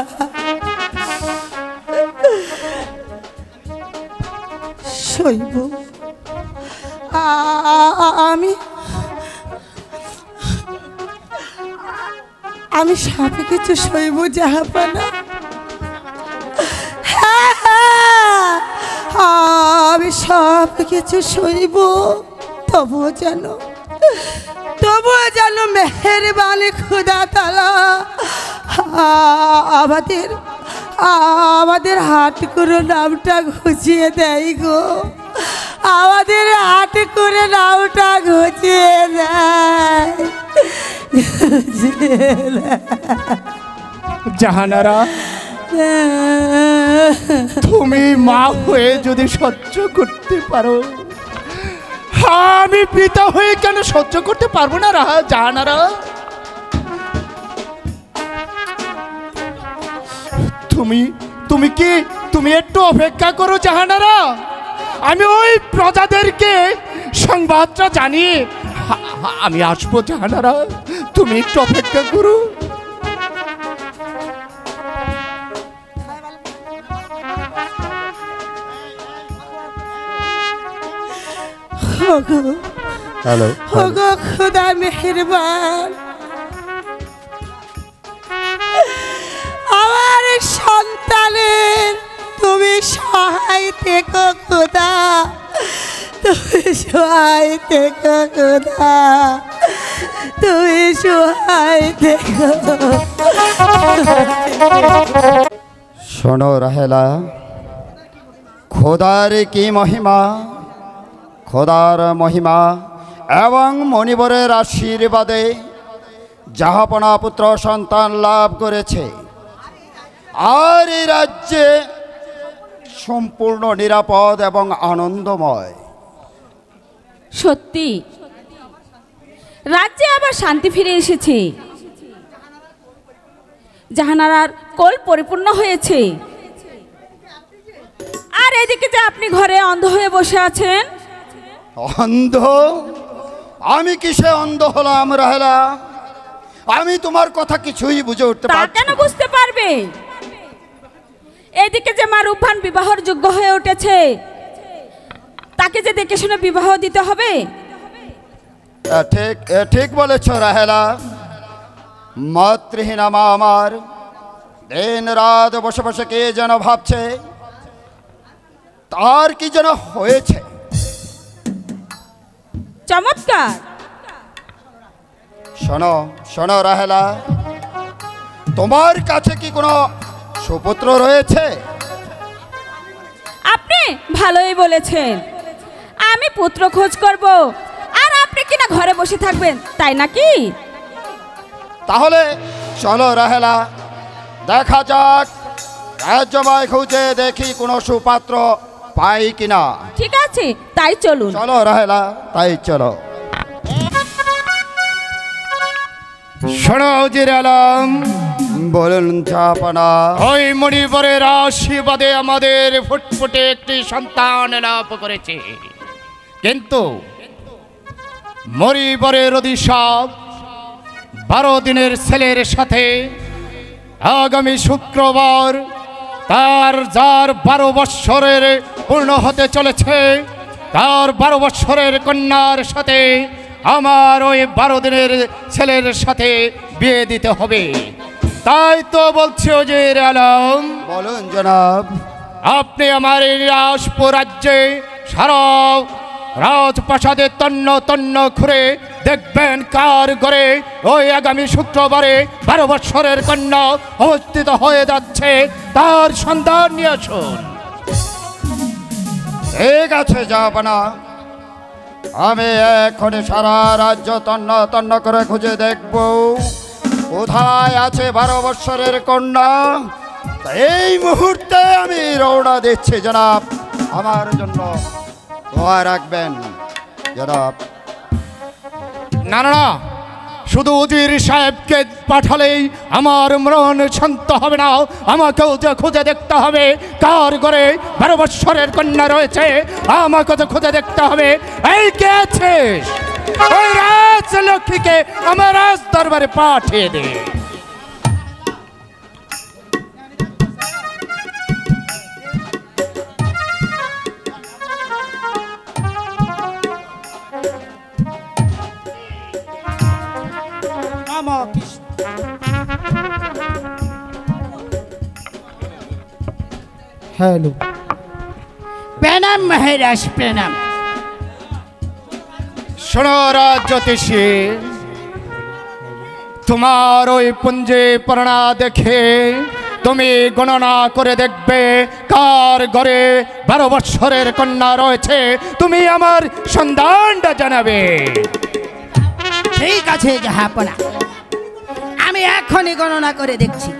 শৈব, আমি সব কিছু শৈব জাহাপানা। আমি সব কিছু শৈব, তবুও যেন মেহেরবানি খুদা তালা আমাদের হাট করে নামটা ঘুচিয়ে দেয় গো। আমাদের হাট করে নামটা ঘুচিয়ে দেয়। জাহানারা, তুমি মা হয়ে যদি সহ্য করতে পারো, আমি পিতা হয়ে কেন সহ্য করতে পারবো না জাহানারা? তুমি একটু অপেক্ষা করো জাহানারা। আমি ওই প্রজাদেরকে সংবাদটা জানিয়ে আমি আসবো জাহানারা। তুমি একটু অপেক্ষা করো। হ্যালো, খুদা মেহেরবান, আমার সন্তানের তুমি সহায় থেকো খুদা, তুমি সহায় থেকো খুদা, তুমি সহায় থেকো। শোনো রাহেলা, খোদার কি মহিমা, খোদার মহিমা এবং মণিবরের আশীর্বাদে জাহাপনা পুত্র সন্তান লাভ করেছে। আর এই রাজ্যে সম্পূর্ণ নিরাপদ এবং আনন্দময়। সত্যি রাজ্যে আবার শান্তি ফিরে এসেছে, জাহানারার কোল পরিপূর্ণ হয়েছে। আর এদিকে যে আপনি ঘরে অন্ধ হয়ে বসে আছেন। অন্ধ? আমি কিসে অন্ধ হলাম রাহেলা? আমি তোমার কথা কিছুই বুঝে উঠতে তা পারছি কেন না। বুঝতে পারবে? এদিকে যে মা রূপবান বিবাহর যোগ্য হয়ে উঠেছে, তাকে যে দেখে শুনে বিবাহ দিতে হবে। ঠিক বলেছ রাহেলা। মাতৃহীনা মা আমার দিন রাত বসে বসে কে যেন ভাবছে, তার কি যেন হয়েছে। চমৎকার। শোনো শোনো রাহেলা, তোমার কাছে কি কোনো সুপুত্র রয়েছে? আপনি ভালোই বলেছেন, আমি পুত্র খোঁজ করব, আর আপনি কিনা ঘরে বসে থাকবেন, তাই নাকি? তাহলে চলো রাহেলা, দেখা যাক রাজ্যময় খুঁজে দেখি কোনো সুপাত্র পাই কিনা। ঠিক আছে, তাই চলুন। চলো রাহেলা, তাই চলো। শোনো উজির আলম, বলুন জাহাপনা। ওই মণিপুরের আশীর্বাদে আমাদের ফুটফুটে একটি সন্তান লাভ করেছে, কিন্তু মণিপুরের অধিশাপ 12 দিনের ছেলের সাথে আগামী শুক্রবার যার 12 বৎসরের পূর্ণ হতে চলেছে, তার 12 বৎসরের কন্যার সাথে আমার ওই 12 দিনের ছেলের সাথে বিয়ে দিতে হবে। তাই তো বলছি উজির আলম, বলুন জনাব। আপনি আমার এই রাজপুর রাজ্যে সারা রাজপ্রাসাদে তন্ন তন্ন ঘুরে দেখবেন কার ঘরে ওই আগামী শুক্রবারে 12 বৎসরের কন্যা অবস্থিত হয়ে যাচ্ছে, তার সন্ধান নিয়ে আসুন। ঠিক আছে জাহাপনা, আমি এক্ষণে সারা রাজ্য তন্ন তন্ন করে খুঁজে দেখব কোথায় আছে 12 বৎসরের কন্যা। এই মুহূর্তে আমি রওনা দিচ্ছি জনাব, আমার জন্য দোয়া রাখবেন জনাব। না না না, শুধু উজির সাহেবকে পাঠালেই আমার মন শান্ত হবে না, আমাকেও যে খুঁজে দেখতে হবে কার ঘরে 12 বৎসরের কন্যা রয়েছে, আমাকে তো খুঁজে দেখতে হবে। এই কে আছিস? ওই রাজলক্ষ্মীকে আমার রাজ দরবারে পাঠিয়ে দে। হ্যালো, প্রণাম মহারাজ, প্রণাম। শোনো রাজ্যোতিষী, তোমার ওই পুঞ্জে পড়া দেখে তুমি গণনা করে দেখবে কার ঘরে 12 বৎসরের কন্যা রয়েছে, তুমি আমার সন্ধানটা জানাবে। ঠিক আছে জাহাপনা, আমি এখনই গণনা করে দেখছি।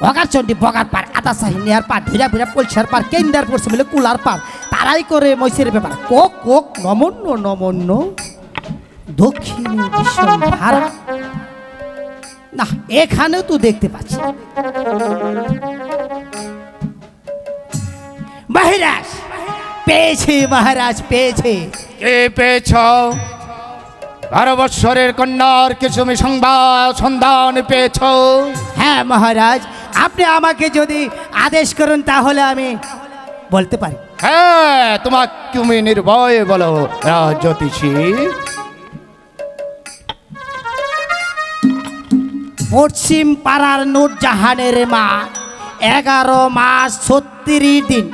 অগাচন্ডি বগার পার, আদা সাহিনিয়ার পার, ধীরা ভিড়া পলসার পার, কেন্দার পড়ছে বলে কুলার পার, তারাই করে মৈশের ব্যাপার। কোক কোক নমন্য নমন্য দক্ষিণে বিশ্বভারা। না, এখানেও তো দেখতে পাচ্ছি। মহারাজ পেয়েছে, মহারাজ পেয়েছে। কে পেয়েছ? 12 বৎসরের কন্যার কিছু সন্ধান পেয়েছ? হ্যাঁ মহারাজ, আপনি আমাকে যদি আদেশ করুন তাহলে আমি বলতে পারি। হ্যাঁ, তুমি নির্ভয়ে বলো রাজ্যোতিষী। পশ্চিম পাড়ার নূরজাহানের মা 11 মাস 36 দিন।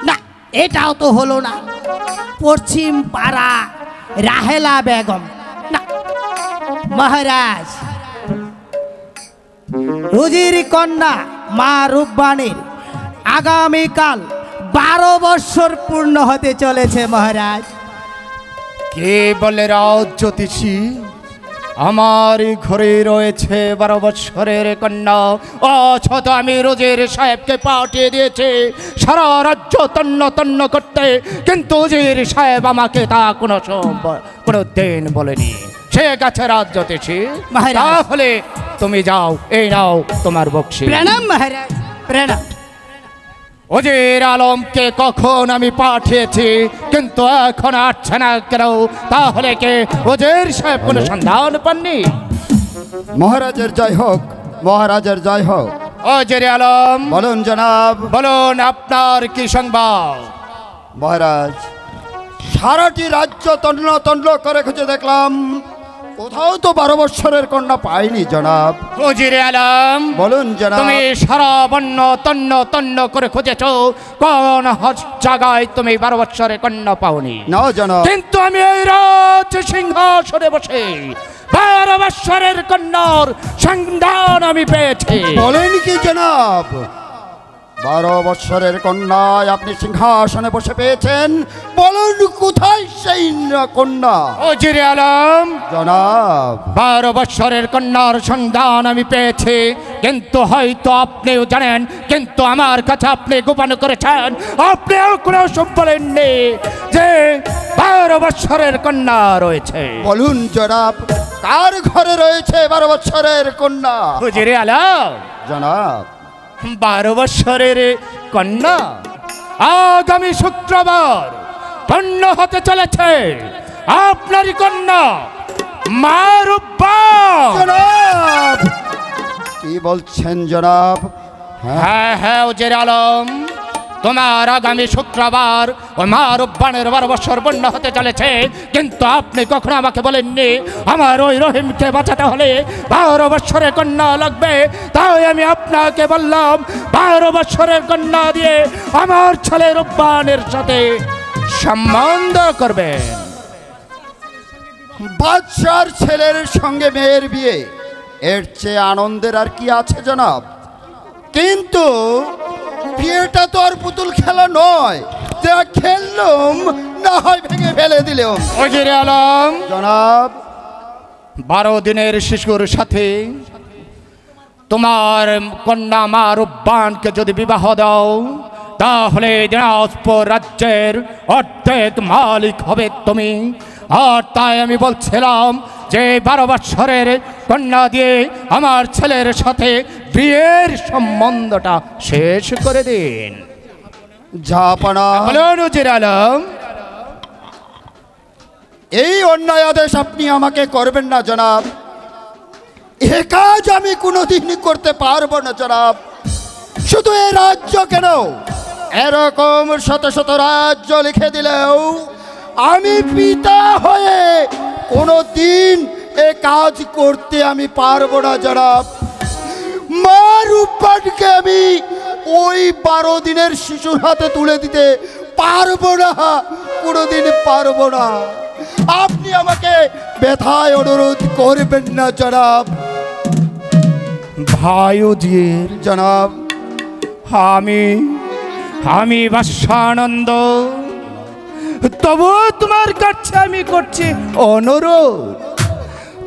না, এটাও তো হলো না। পশ্চিম পাড়া রাহেলা বেগম। না মহারাজ, রুজির কন্যা মা রূপবাণীর আগামীকাল 12 বৎসর পূর্ণ হতে চলেছে মহারাজ। কে বলে রাজ্যোতিষী? আমার ঘরে রয়েছে 12 বৎসরের কন্যা, অথচ আমি রোজের সাহেবকে পাঠিয়ে দিয়েছি সারা রাজ্য তন্ন তন্ন করতে, কিন্তু উজির সাহেব আমাকে তা কোনো দিন বলেনি। সে গেছে রাজ্যতেছি। মহারাজ। তাহলে তুমি যাও, এই নাও তোমার বকশি। প্রণাম মহারাজ, প্রণাম। উজির আলমকে কখন আমি পাঠিয়েছি, কিন্তু এখন আসছে না কেন? তাহলে কে উজির সাহেব কোনো সন্ধান পাননি? মহারাজের জয় হোক, মহারাজের জয় হোক। উজির আলম বলুন জনাব। বলুন আপনার কি সংবাদ? মহারাজ, সারাটি রাজ্য তন্ন তন্ন করে খুঁজে দেখলাম, কোথাও তো 12 বৎসরের কন্যা পাইনি জনাব। উজির আলম বলুন জনাব। তুমি সারা বন্য তন্ন তন্ন করে খুঁজেছ, কোন জায়গায় তুমি 12 বৎসরের কন্যা পাওনি? না জনাব। কিন্তু আমি এই রাজ সিংহাসনে বসে 12 বৎসরের কন্যার সন্ধান আমি পেয়েছি। বলেন কি জনাব? 12 বৎসরের কন্যায় আপনি সিংহাসনে বসে পেয়েছেন? বলুন কোথায় সেই কন্যা? উজির আলম জনাব। 12 বৎসরের কন্যার সন্ধান আমি পেয়েছি, কিন্তু হয়তো আপনিও জানেন, কিন্তু আমার কাছে আপনি গোপন করেছেন। আপনিও কোনো সব বলেননি যে 12 বৎসরের কন্যা রয়েছে। বলুন জনাব, কার ঘরে রয়েছে 12 বৎসরের কন্যা? উজির আলম জনাব। 12 বৎসরের কন্যা আগামী শুক্রবার পণ্য হতে চলেছে আপনারই কন্যা মারুব্বা। জনাব, কি বলছেন জনাব? হ্যাঁ হ্যাঁ উজির আলম, তোমার আগামী শুক্রবার ও মারুব্বানের 12 বৎসর পণ্য হতে চলেছে, কিন্তু আপনি কখনো আমাকে বলেননি আমার ওই রহিমকে বাঁচাতে হলে 12 বৎসরের কন্যা লাগবে। তাই আমি আপনাকে বললাম 12 বৎসরের কন্যা দিয়ে আমার ছেলে রুব্বানের সাথে সম্বন্ধ করবেন। বাদশার ছেলের সঙ্গে মেয়ের বিয়ে, এর চেয়ে আনন্দের আর কি আছে জনাব? কিন্তু বিয়েটা তো আর পুতুল খেলা নয়, যা খেললাম না হয় ভেঙে ফেলে দিলাম। উজির আলম জনাব। 12 দিনের শিশুর সাথে তোমার কন্যা মারুব্বানকে যদি বিবাহ দাও, তাহলে দিনাজপুর রাজ্যের অর্ধেক মালিক হবে তুমি। আর তাই আমি বলছিলাম যে 12 বৎসরের কন্যা দিয়ে আমার ছেলের সাথে বিয়ের সম্বন্ধটা শেষ করে দিন। জাপানা। বলুন উজির আলম। এই অন্যায় আদেশ আপনি আমাকে করবেন না জনাব। এ কাজ আমি কোনোদিন করতে পারবো না জনাব। শুধু এই রাজ্য কেন, এরকম শত শত রাজ্য লিখে দিলেও আমি পিতা হয়ে কোনোদিন এ কাজ করতে আমি পারবো না জনাব। মারুব্বানকে আমি ওই 12 দিনের শিশুর হাতে তুলে দিতে পারবো না, কোনোদিন পারবো না। আপনি আমাকে ব্যথায় অনুরোধ করবেন না জনাব। ভাই উজির জনাব। আমি বাদশানন্দ, তবু তোমার কাছে আমি করছি অনুরোধ,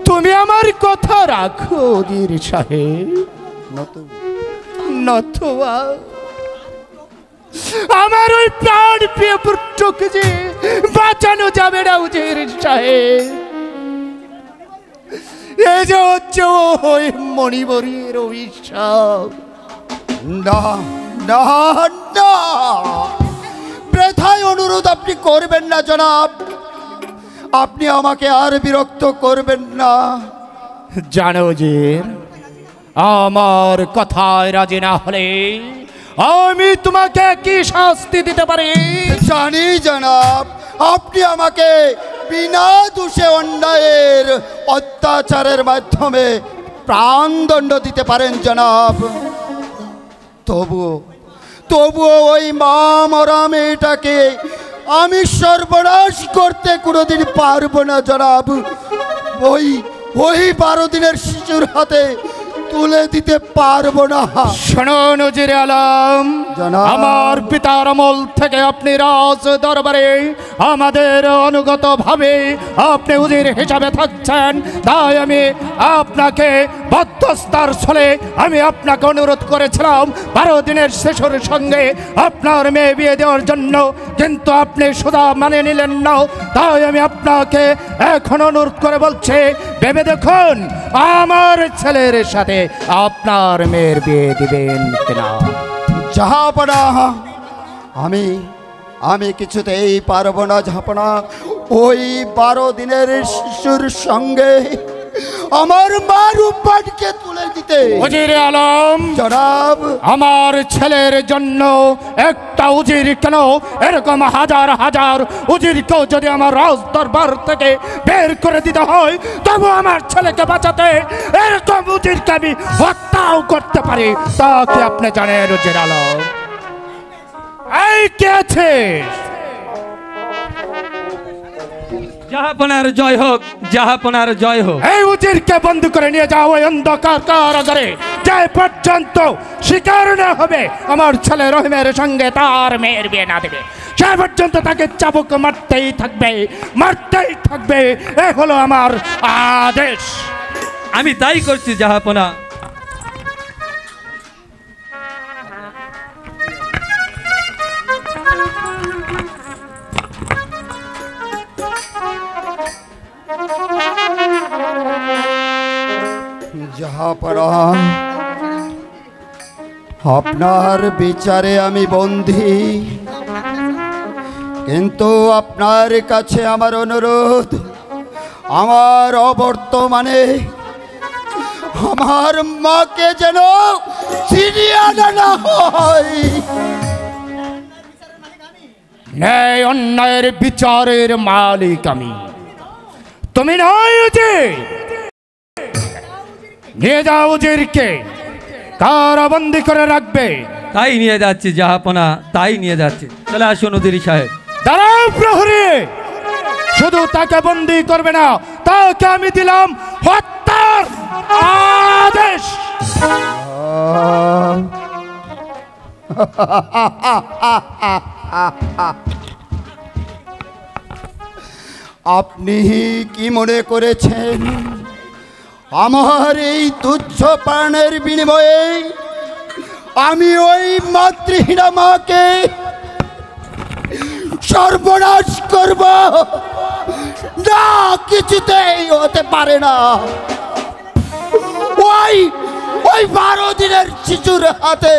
তুমি আমার কথা রাখো উজির সাহেব। নতুবা আমার ওই প্রাণ প্রিয় পুত্রকে যে বাঁচানো যাবে না উজির সাহেব। এই যে হচ্ছে ওই মণিবরীর অভিশাপ। না না না, ব্যথায় অনুরোধ আপনি করবেন না জনাব। আপনি আমাকে আর বিরক্ত করবেন না। জানো যে আমার কথায় রাজি না হলে আমি তোমাকে কি শাস্তি দিতে পারি? জানি জনাব, আপনি আমাকে বিনা দোষে অন্যায়ের অত্যাচারের মাধ্যমে প্রাণদণ্ড দিতে পারেন জনাব। তবুও ওই মা মরা মেয়েটাকে আমি সর্বনাশ করতে কোনোদিন পারবো না জনাব। ওই 12 দিনের শিশুর হাতে তুলে দিতে পারবো না। শুনুন উজির আলম, জনাব। আমার পিতার আমল থেকে আপনি রাজ দরবারে আমাদের অনুগত ভাবে আপনি উজির হিসাবে থাকছেন, তাই আমি আপনাকে বদ্ধস্তার ছলে আমি আপনাকে অনুরোধ করেছিলাম 12 দিনের শিশুর সঙ্গে আপনার মেয়ে বিয়ে দেওয়ার জন্য, কিন্তু আপনি সুদা মানে নিলেন না। তাই আমি আপনাকে এখন অনুরোধ করে বলছি, ভেবে দেখুন আমার ছেলের সাথে আপনার মেয়ের বিয়ে দিবেন কিনা। জাহাপনা, আমি কিছুতেই পারবো না জাহাপনা। ওই 12 দিনের শিশুর সঙ্গে আমার মা রূপবানকে তুলে দিতে। উজির আলম জনাব, আমার ছেলের জন্য একটা উজির কেন, এরকম হাজার হাজার উজিরকেও যদি আমার রাজ দরবার থেকে বের করে দিতে হয়, তবু আমার ছেলেকে বাঁচাতে এরকম উজিরকে আমি হত্যাও করতে পারি। তা কি আপনি জানেন উজির আলম? এই কে আছে? জাহাপনার জয় হোক, জাহাপনার জয় হোক। এই উজিরকে বন্ধ করে নিয়ে যাও ওই অন্ধকার কারাগারে, যে পর্যন্ত স্বীকার না হবে আমার ছেলে রহিমের সঙ্গে তার মেয়ের বিয়ে না দেবে, সে পর্যন্ত তাকে চাবুক মারতেই থাকবে, মারতেই থাকবে। এ হলো আমার আদেশ। আমি তাই করছি জাহাপনা। জাহাপনা, আপনার বিচারে আমি বন্দী, কিন্তু আপনার কাছে আমার অনুরোধ, আমার অবর্তমানে আমার মাকে যেন ছিনিয়ে আনা না হয়। ন্যায় অন্যায়ের বিচারের মালিক আমি, তুমি নয় উজির। নিয়ে যাও উজিরকে, কারাবন্দি করে রাখবে। তাই নিয়ে যাচ্ছি জাহাপনা, তাই নিয়ে যাচ্ছি। চলে আসুন উজির সাহেব। দাঁড়াও প্রহরী, শুধু তাকে বন্দি করবে না, তাকে আমি দিলাম হত্যার আদেশ। আপনি কি মনে করেছেন আমার এই তুচ্ছ প্রাণের বিনিময়ে আমি ওই মাতৃহীনা মাকে সর্বনাশ করব? না, কিছুতেই হতে পারে না। ওই 12 দিনের শিশুর হাতে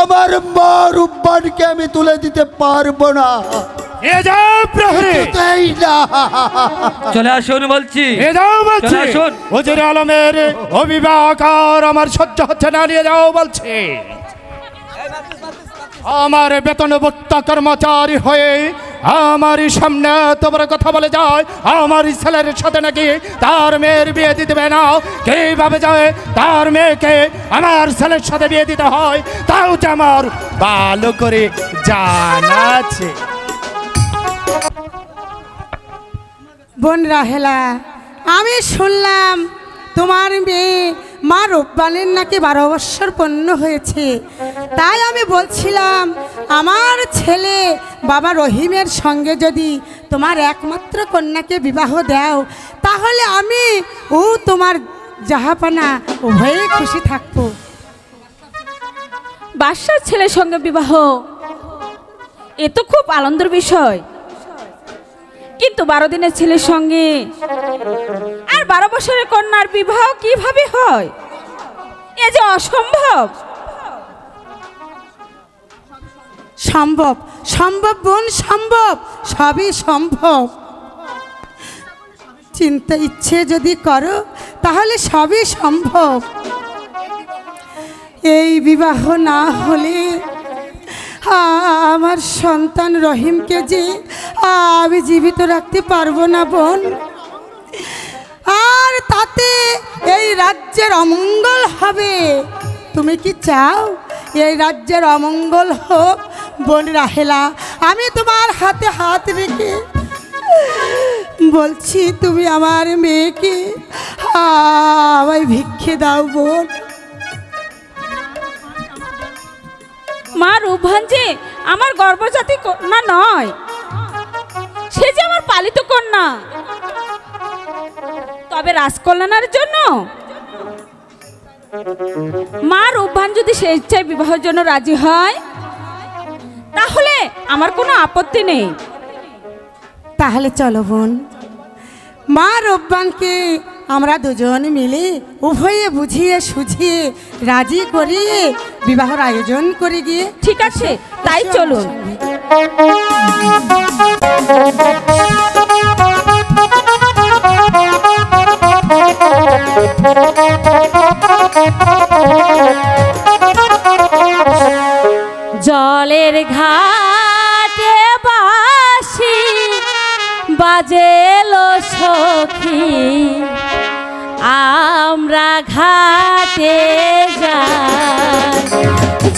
আমার মা রূপবানকে আমি তুলে দিতে পারবো না। চলে আসুন বলছি, বলছি উজির আলমের অভিভাবক আর আমার সহ্য হচ্ছে না, নিয়ে যাও বলছে। আমার বেতনভুক্ত কর্মচারী হয়ে আমারই সামনে তোমার কথা বলে যায় আমার ছেলের সাথে নাকি তার মেয়ের বিয়ে দিতে হবে না। কিভাবে যায় তার মেয়েকে আমার ছেলের সাথে বিয়ে দিতে হয়, তাও যে আমার ভালো করে জানা আছে। বোন রাহেলা, আমি শুনলাম তোমার মেয়ে মা রূপবানের নাকি 12 বৎসর পূর্ণ হয়েছে, তাই আমি বলছিলাম আমার ছেলে বাবা রহিমের সঙ্গে যদি তোমার একমাত্র কন্যাকে বিবাহ দাও, তাহলে আমি ও তোমার জাহাপানা উভয়ে খুশি থাকবো। বাদশার ছেলের সঙ্গে বিবাহ, এ তো খুব আনন্দের বিষয়, কিন্তু 12 দিনের ছেলের সঙ্গে আর 12 বছরের কন্যার বিবাহ কিভাবে হয়? এ যে অসম্ভব। সম্ভব, সম্ভব বোন, সম্ভব, সবই সম্ভব। চিন্তা ইচ্ছে যদি করো তাহলে সবই সম্ভব। এই বিবাহ না হলে আমার সন্তান রহিমকে যে আমি জীবিত রাখতে পারবো না বোন, আর তাতে এই রাজ্যের অমঙ্গল হবে। তুমি কি চাও এই রাজ্যের অমঙ্গল হোক? বোন রাহেলা, আমি তোমার হাতে হাত রেখে বলছি, তুমি আমার মেয়েকে আমায় ভিক্ষে দাও বোন। মা রূপবান যে আমার গর্ভজাতী কন্যা নয়, সে যে আমার পালিত কন্যা। তবে রাজকল্যাণের জন্য মা রূপবান যদি সে ইচ্ছায় বিবাহের জন্য রাজি হয় তাহলে আমার কোনো আপত্তি নেই। তাহলে চলো বোন, মা রূপবানকে আমরা দুজন মিলে উভয়ে বুঝিয়ে সুঝিয়ে রাজি করিয়ে বিবাহের আয়োজন করে গিয়ে। ঠিক আছে, তাই চলুন। জলের ঘাটে বাঁশি বাজেলো সখী, আমরা ঘাটে যাই।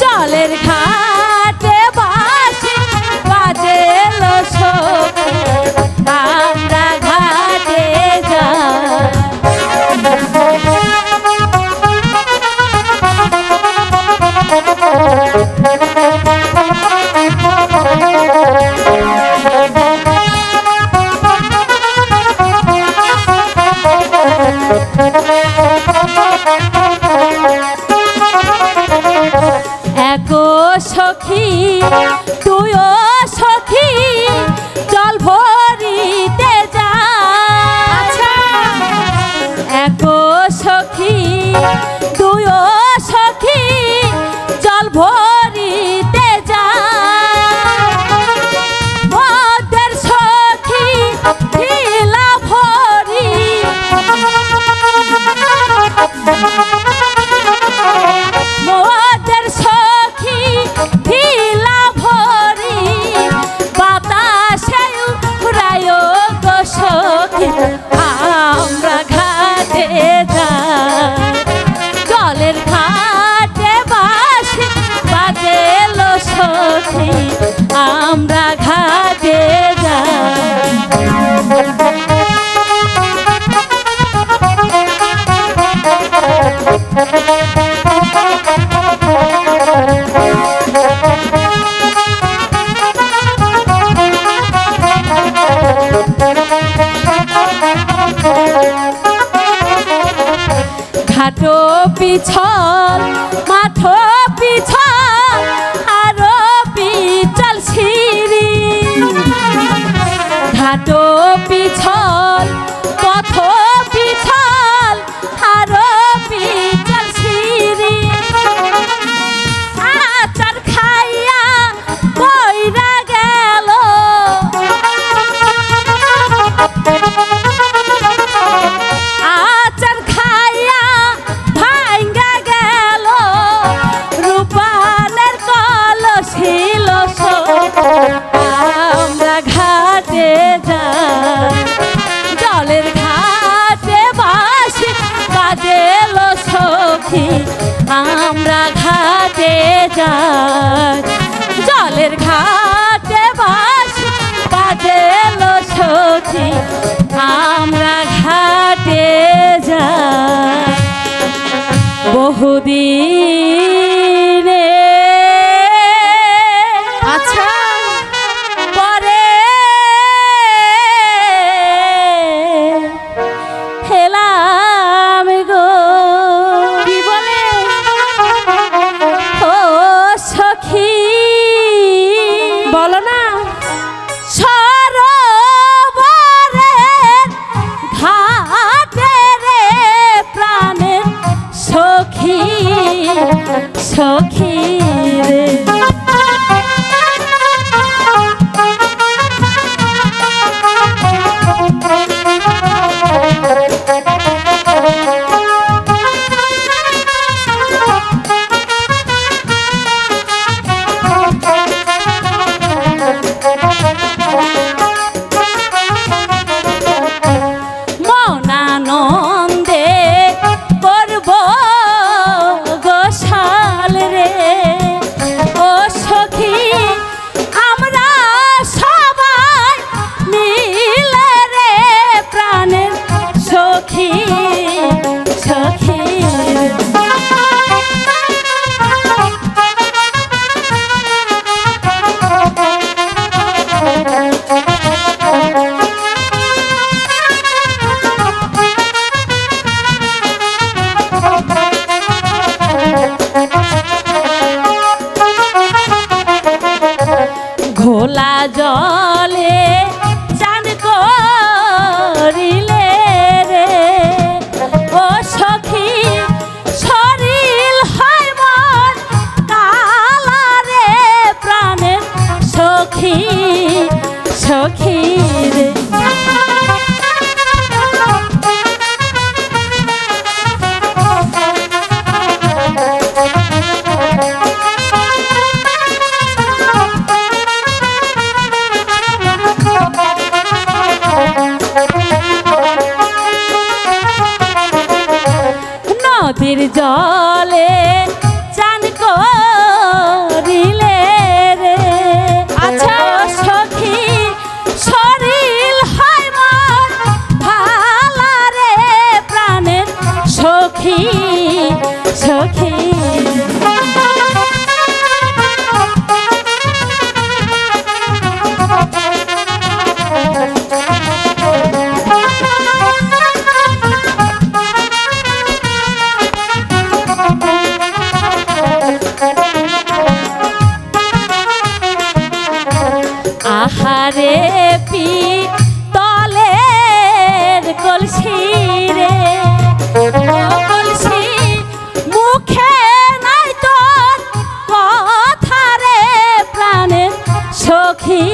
জলের ঘাটে বাঁশি বাজেলো সখী, আমরা ঘাটে যাই। একো সখী তুইও সখী জল ভরিতে যা। একো সখী তুইও সখী জল ভরিতে যা। মোদের সখী ঢিলা ভরি, মোদের সখী ঢিলা ভরি বাতাসে উড়ায় গো সখী, আমরা ঘাটে যাই। জলের ঘাটে বাঁশি বাজেলো সখী, আমরা ঘাটে যাই। ঘাটো পিছল মাঠো পিছল আরো পিছল সিঁড়ি। ঘাটো পিছল পথ পিছল আরো পিছল সিঁড়ি। আচার খাইয়া কইরা গেল, আচার খাইয়া ভাঙ্গা গেল রূপালের কলসি। আমরা ঘাটে যাই। জলের ঘাটে বাঁশি বাজেলো সখী, আমরা ঘাটে যাই। জলের ঘাটে বাঁশি বাজেলো সখী, আমরা ঘাটে যাই। বহুদিনে আচ্ছা পরে হেলাম গো, কি বলে ও সখী বলো না। সরোবরের ঘাটে রে প্রাণের সখী সখী রে। মনানন্দে করব গোশাল রে, নদীর জলে চান করিলে রে আচ্ছা সখী শরীর হয় মন ভালা রে প্রাণের সখী সখী আহারে পি তলের কলসি রে কলসি মুখে নাই তোর কথা রে প্রাণের সখী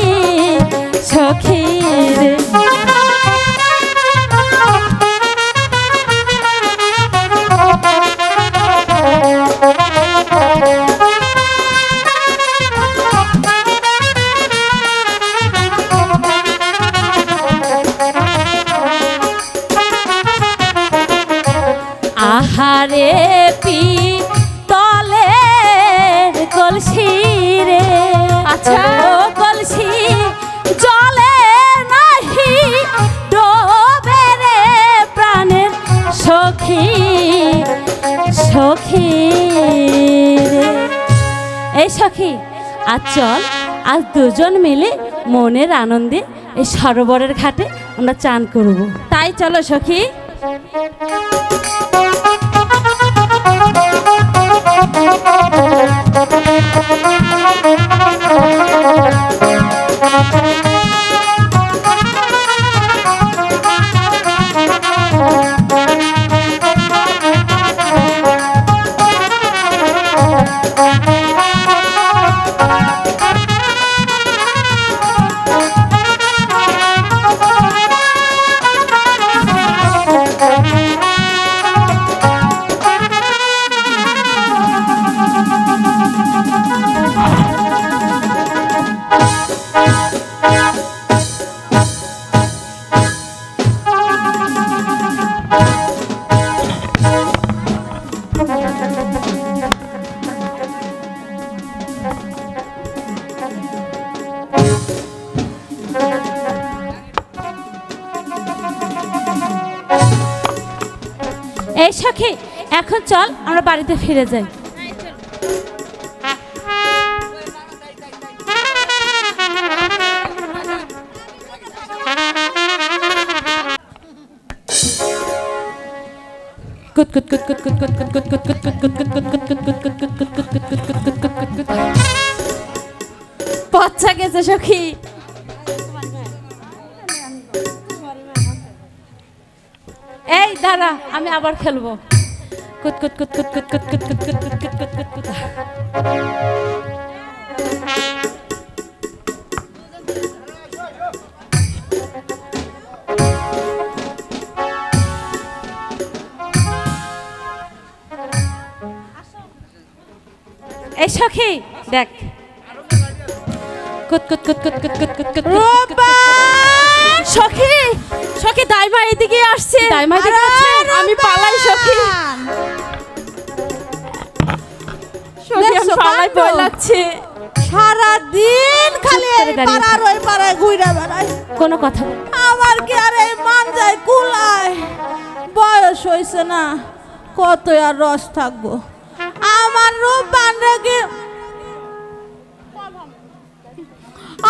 সখী রে আহারে পি তলের কলসি রে আচ্ছা কলসি জলে নাহি ডোবে রে প্রাণের সখী সখী রে এই সখী আজ চল আজ দুজন মিলে মনের আনন্দে এই সরোবরের ঘাটে আমরা চান করব তাই চলো সখী এই সখী এখন চল আমরা বাড়িতে ফিরে যাই বাচ্চা গেছে সখী এই দাঁড়া আমি আবার খেলবো কুত কুত কুত কুত কুত কুত কুত কুত কুত কুত কুত কুত কুত এই সখী দেখ কুত কুত কুত কুত কুত কুত কুত কুত সখী সখী দাইমা এদিকে আসছে দাইমা এদিকে আসছে আমি পালাই সখী সখী আমি পালাই ভয় লাগছে সারা দিন খালি এই পাড়ার ওই পাড়ায় ঘুরে বেড়াই কোনো কথা আমার কি আর এই মান যায় কুলায় বয়স হইছে না কত আর রস থাকবো আমার রূপ বান্ধবী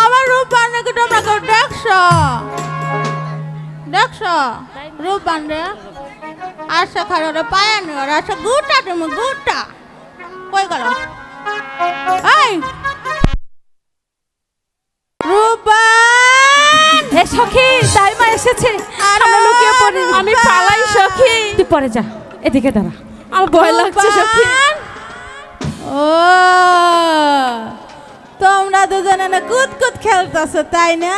আমার রূপ বান্ধবী তোমরা কেউ দেখছো দেখছো রূপ বান্ধে আশা খারে পায়ানি আর আশা গুটা তুমি গুটা কই গেল এই রূপবান এ সখী দাইমা এসেছে আমরা লুকিয়ে পড়ি আমি পালাই সখী তুই পরে যা এদিকে দাঁড়া আমার ভয় লাগছে সখী ও তোমরা দুজনে না কুত কুত খেলতেছো তাই না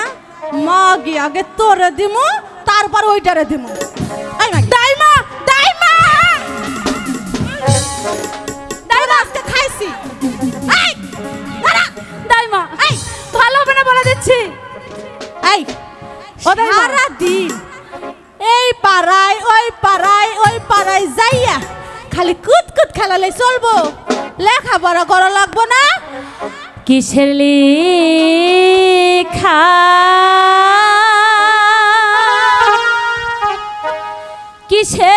মাগি আগে তোরে দিমু তারপর ওইটারে দিমু দাইমা দাইমা দাইমা আজকে খাইছি এই দাঁড়া দাইমা এই ভালো হবে না বলে দিচ্ছি এই সারা দিন এই পাড়ায় ওই পাড়ায় যাইয়া খালি কুতকুত খেলালে চলবো? লেখাপড়া করা লাগবো না? কিসের লেখা কিসে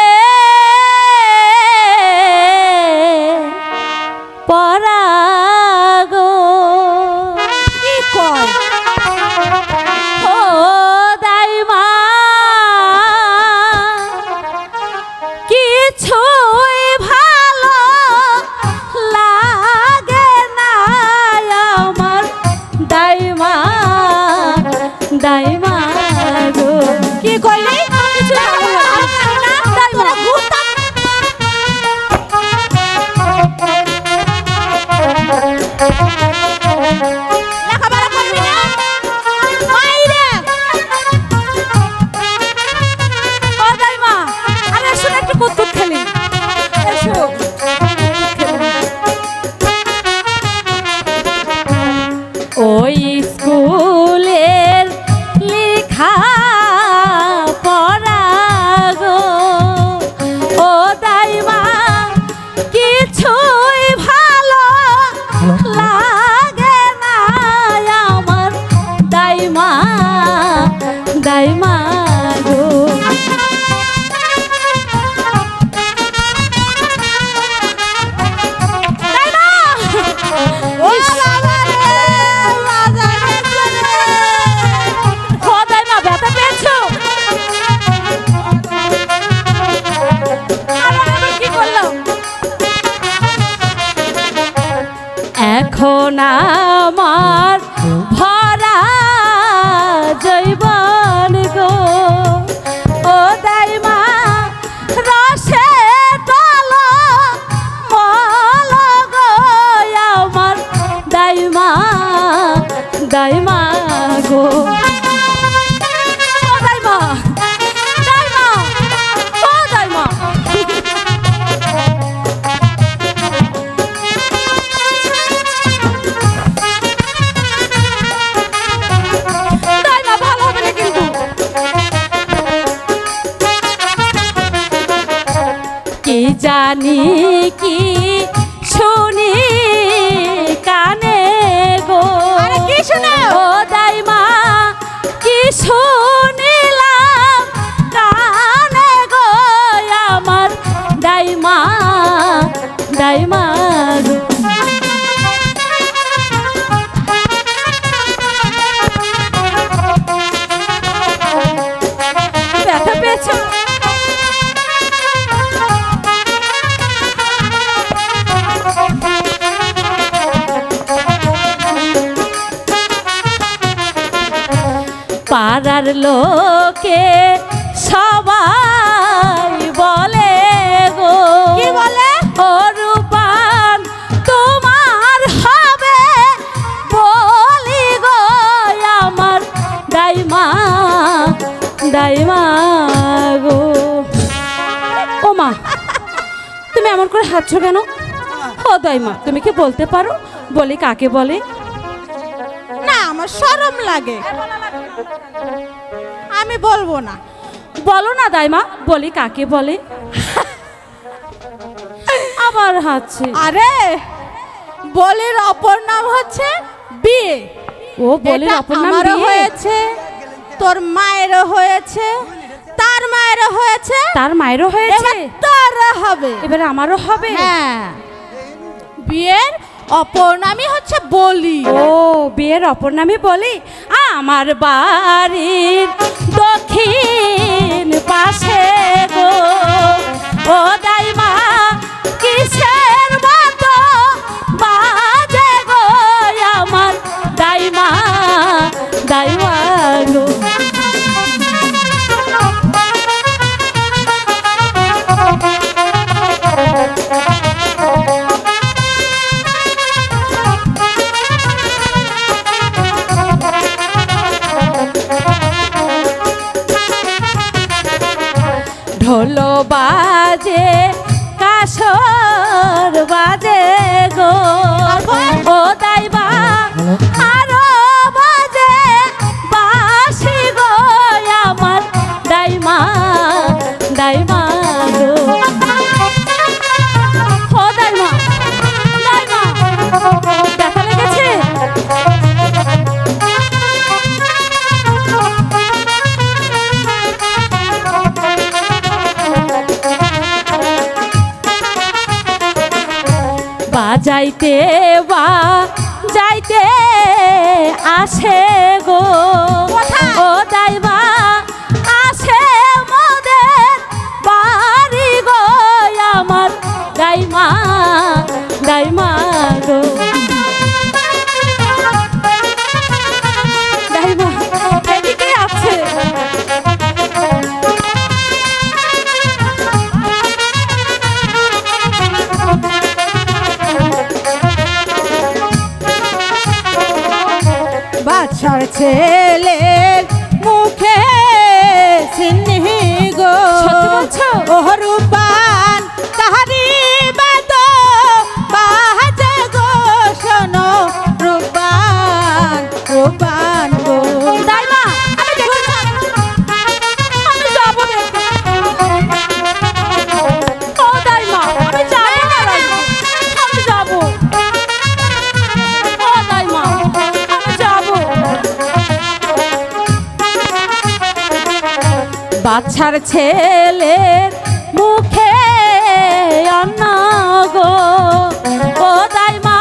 পরাগো কি কয়? ও দাইমা কিছুই ভালো লাগে না আমার দাইমা দাইমা গো। কি কইলি? কিছু ভালো লাগে না? দাইমা ঘুরতা লেখাপড়া করবি না? মাইরে ও দাইমা আরে শুনে একটু কুতকুত খেলি এসো। ওই স্কুলের লেখা পড়া গো ও দাইমা কিছুই ভালো লাগে না আমার দাইমা দাইমা গো। এখন আমার ভরা জৈবন গো ও দাইমা রসে টল মল গো আমার দাইমা দাইমা গো। ও দাইমা দাইমা ও দাইমা কি জানি কি শুনি কানে গো আরে কি শুনে? ও দাইমা কি শুনিলাম কানে গো আমার দাইমা দাইমা গো। ব্যথা পেয়েছো? পাড়ার লোকে সবাই বলে গো কি বলে? ও রূপান তোমার হবে বলি গো আমার দাইমা দাইমা গো। ও মা তুমি এমন করে হাঁটছো কেন? ও দাইমা তুমি কি বলতে পারো বলি কাকে বলে? না আমার শরম লাগে, আমি বলবো না। বলো না দাইমা বলি কাকে বলে? আবার হাঁটছে। আরে বলির অপর নাম হচ্ছে বিয়ে। ও বলির এটা অপর নাম আমারও বিয়ে? হয়েছে, তোর মায়েরও হয়েছে, তার মায়েরও হয়েছে, তার মায়েরও হয়েছে, এবার তোরও হবে। এবারে আমারও হবে। হ্যাঁ বিয়ের অপর নামই হচ্ছে বলি। ও বিয়ের অপর নামই বলি। আমার বাড়ির দক্ষিণ পাশে গো ও দাইমা কিসের মতো বাজে গো আমার দাইমা দাইমা গো। ঢোল বাজে কাসর বাজে গো ও দাইবা আরো বাজে বাঁশি গো আমার দাইমা দাইমা গো। যাইতে বা যাইতে আসে গো ও দাইমা আসে মোদের বাড়ি গো আমার দাইমা দাইমা গো দাইমা এদিকে আছে বাদশার ছেলের মুখে সিন্নি গো সত্যি বলছো? ওহরুপান তাহারি বাদ বাজে গো শোনো রূপান রূপান গো দাইমা আমি দেখতে আমি যাব ও দাইমা আমি যাব না দাইমা আমি যাব ও দাইমা আমি যাব বাচ্চার ছেলের মুখে অন্ন গো ও দাইমা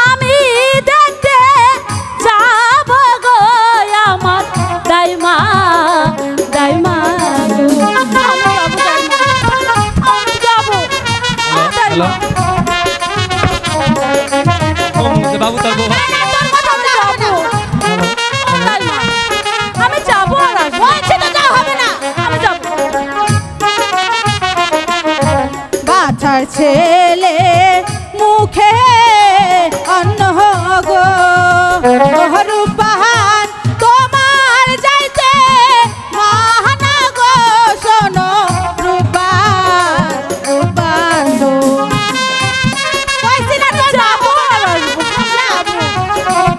আমি দেখতে যাব গো আমার দাইমা দাইমা গো। আমি যাব দাইমা বাবু তার বউ আমি যাব আর আসবো সেটা যাওয়া হবে না আমি যাব বাচ্চার ছেলে মুখে অন্ন গো রূপান তোমার যাইতে মাহানা গো শোনো রূপান রূপান গো কইছি না তো যাবো আর আসবো যাবো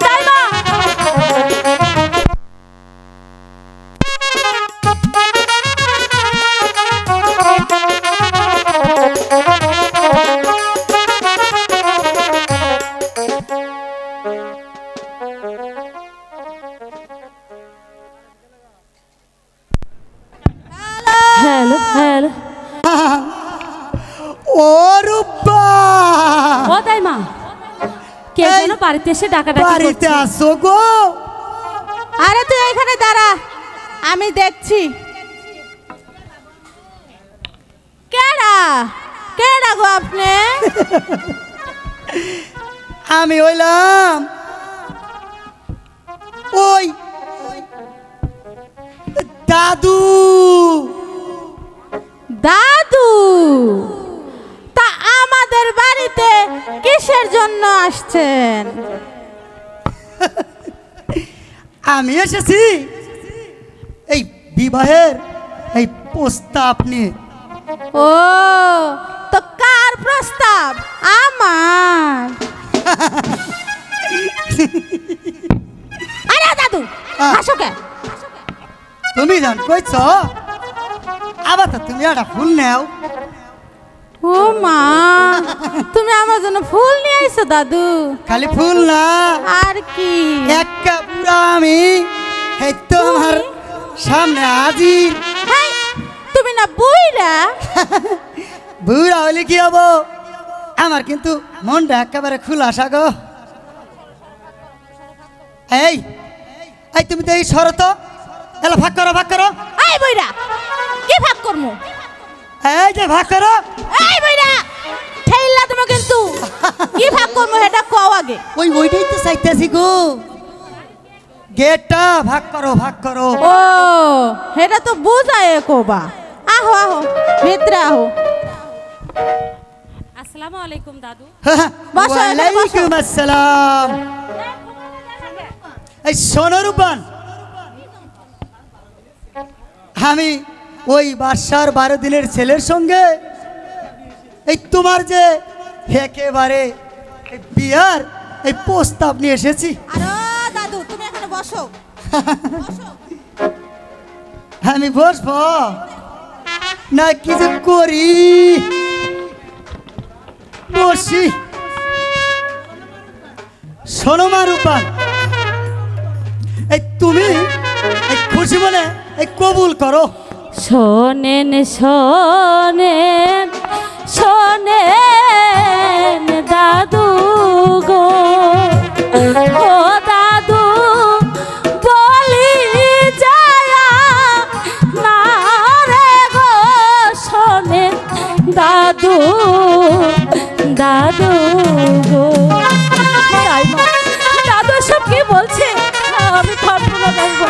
দাইমা হ্যালো হ্যালো ও রূপা ও দাইমা কে যেন বাড়িতে এসে ডাকাডাকি বাড়িতে করছে আসো গো। আরে তুই এখানে দাঁড়া আমি দেখছি কেডা কেডা গো আপনি আমি হইলাম ওই দাদু। দাদু তা আমাদের বাড়িতে কিসের জন্য আসছেন আমি এসেছি এই বিবাহের এই প্রস্তাব নিয়ে। ও তো কার প্রস্তাব আমার আরে দাদু হাসো কে তুমি জান কইছ আবার তো তুমি একটা ফুল নেও। ও মা তুমি আমার জন্য ফুল নিয়ে আইছো দাদু খালি ফুল না আর কি একটা পুরা আমি এই তো আমার সামনে হাজির। হেই, তুমি না বুইরা বুড়া হইলে কি হবো আমার কিন্তু মনটা একেবারে খুলাসা গো। এই এই তুমি তো এই শরত এলা ভাগ করো ভাগ করো। এই বুইরা কি ভাগ করমু এই যে ভাগ করো। এই বুইরা ঠেইলা তুমি কিন্তু কি ভাগ করমু এটা কও আগে ওইটাই তো চাইতেছি গো। গেটটা ভাগ করো ভাগ করো। ও এটা তো বুঝায় কোবা আহো আহো ভিতরে আহো আসসালামু আলাইকুম দাদু বসো, এখানে বসো। ওয়ালাইকুম আসসালাম। এই শোনো রূপান আমি ওই বাদশার 12 দিনের ছেলের সঙ্গে এই তোমার যে একেবারে এই বিয়ার এই প্রস্তাব নিয়ে এসেছি। আরে দাদু তুমি এখানে বসো বসো আমি বসবো না কি যে করি বসি। শোনো মা রূপান এই তুমি এই খুশি মনে এই কবুল করো। শোনেন শোনেন শোনেন দাদু দাদু দাদু গো। দাইমা, দাদু সব কি বলছে? আমি পারবো না দাইমা।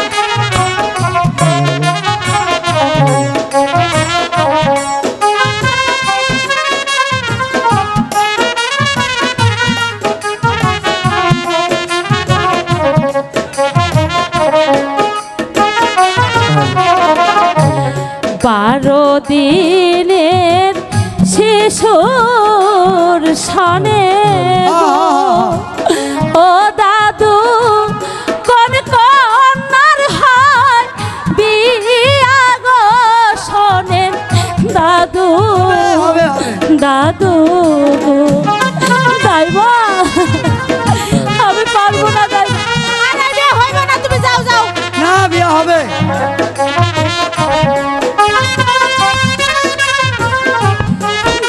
বারো দিনের শিশুর সনে ও দাদু কোন কন্যার হয় বিয়া গো শোনেন দাদু দাদু দাইবা আমি পারবো না দাইবা। হইবে না, তুমি যাও যাও। না বিয়ে হবে।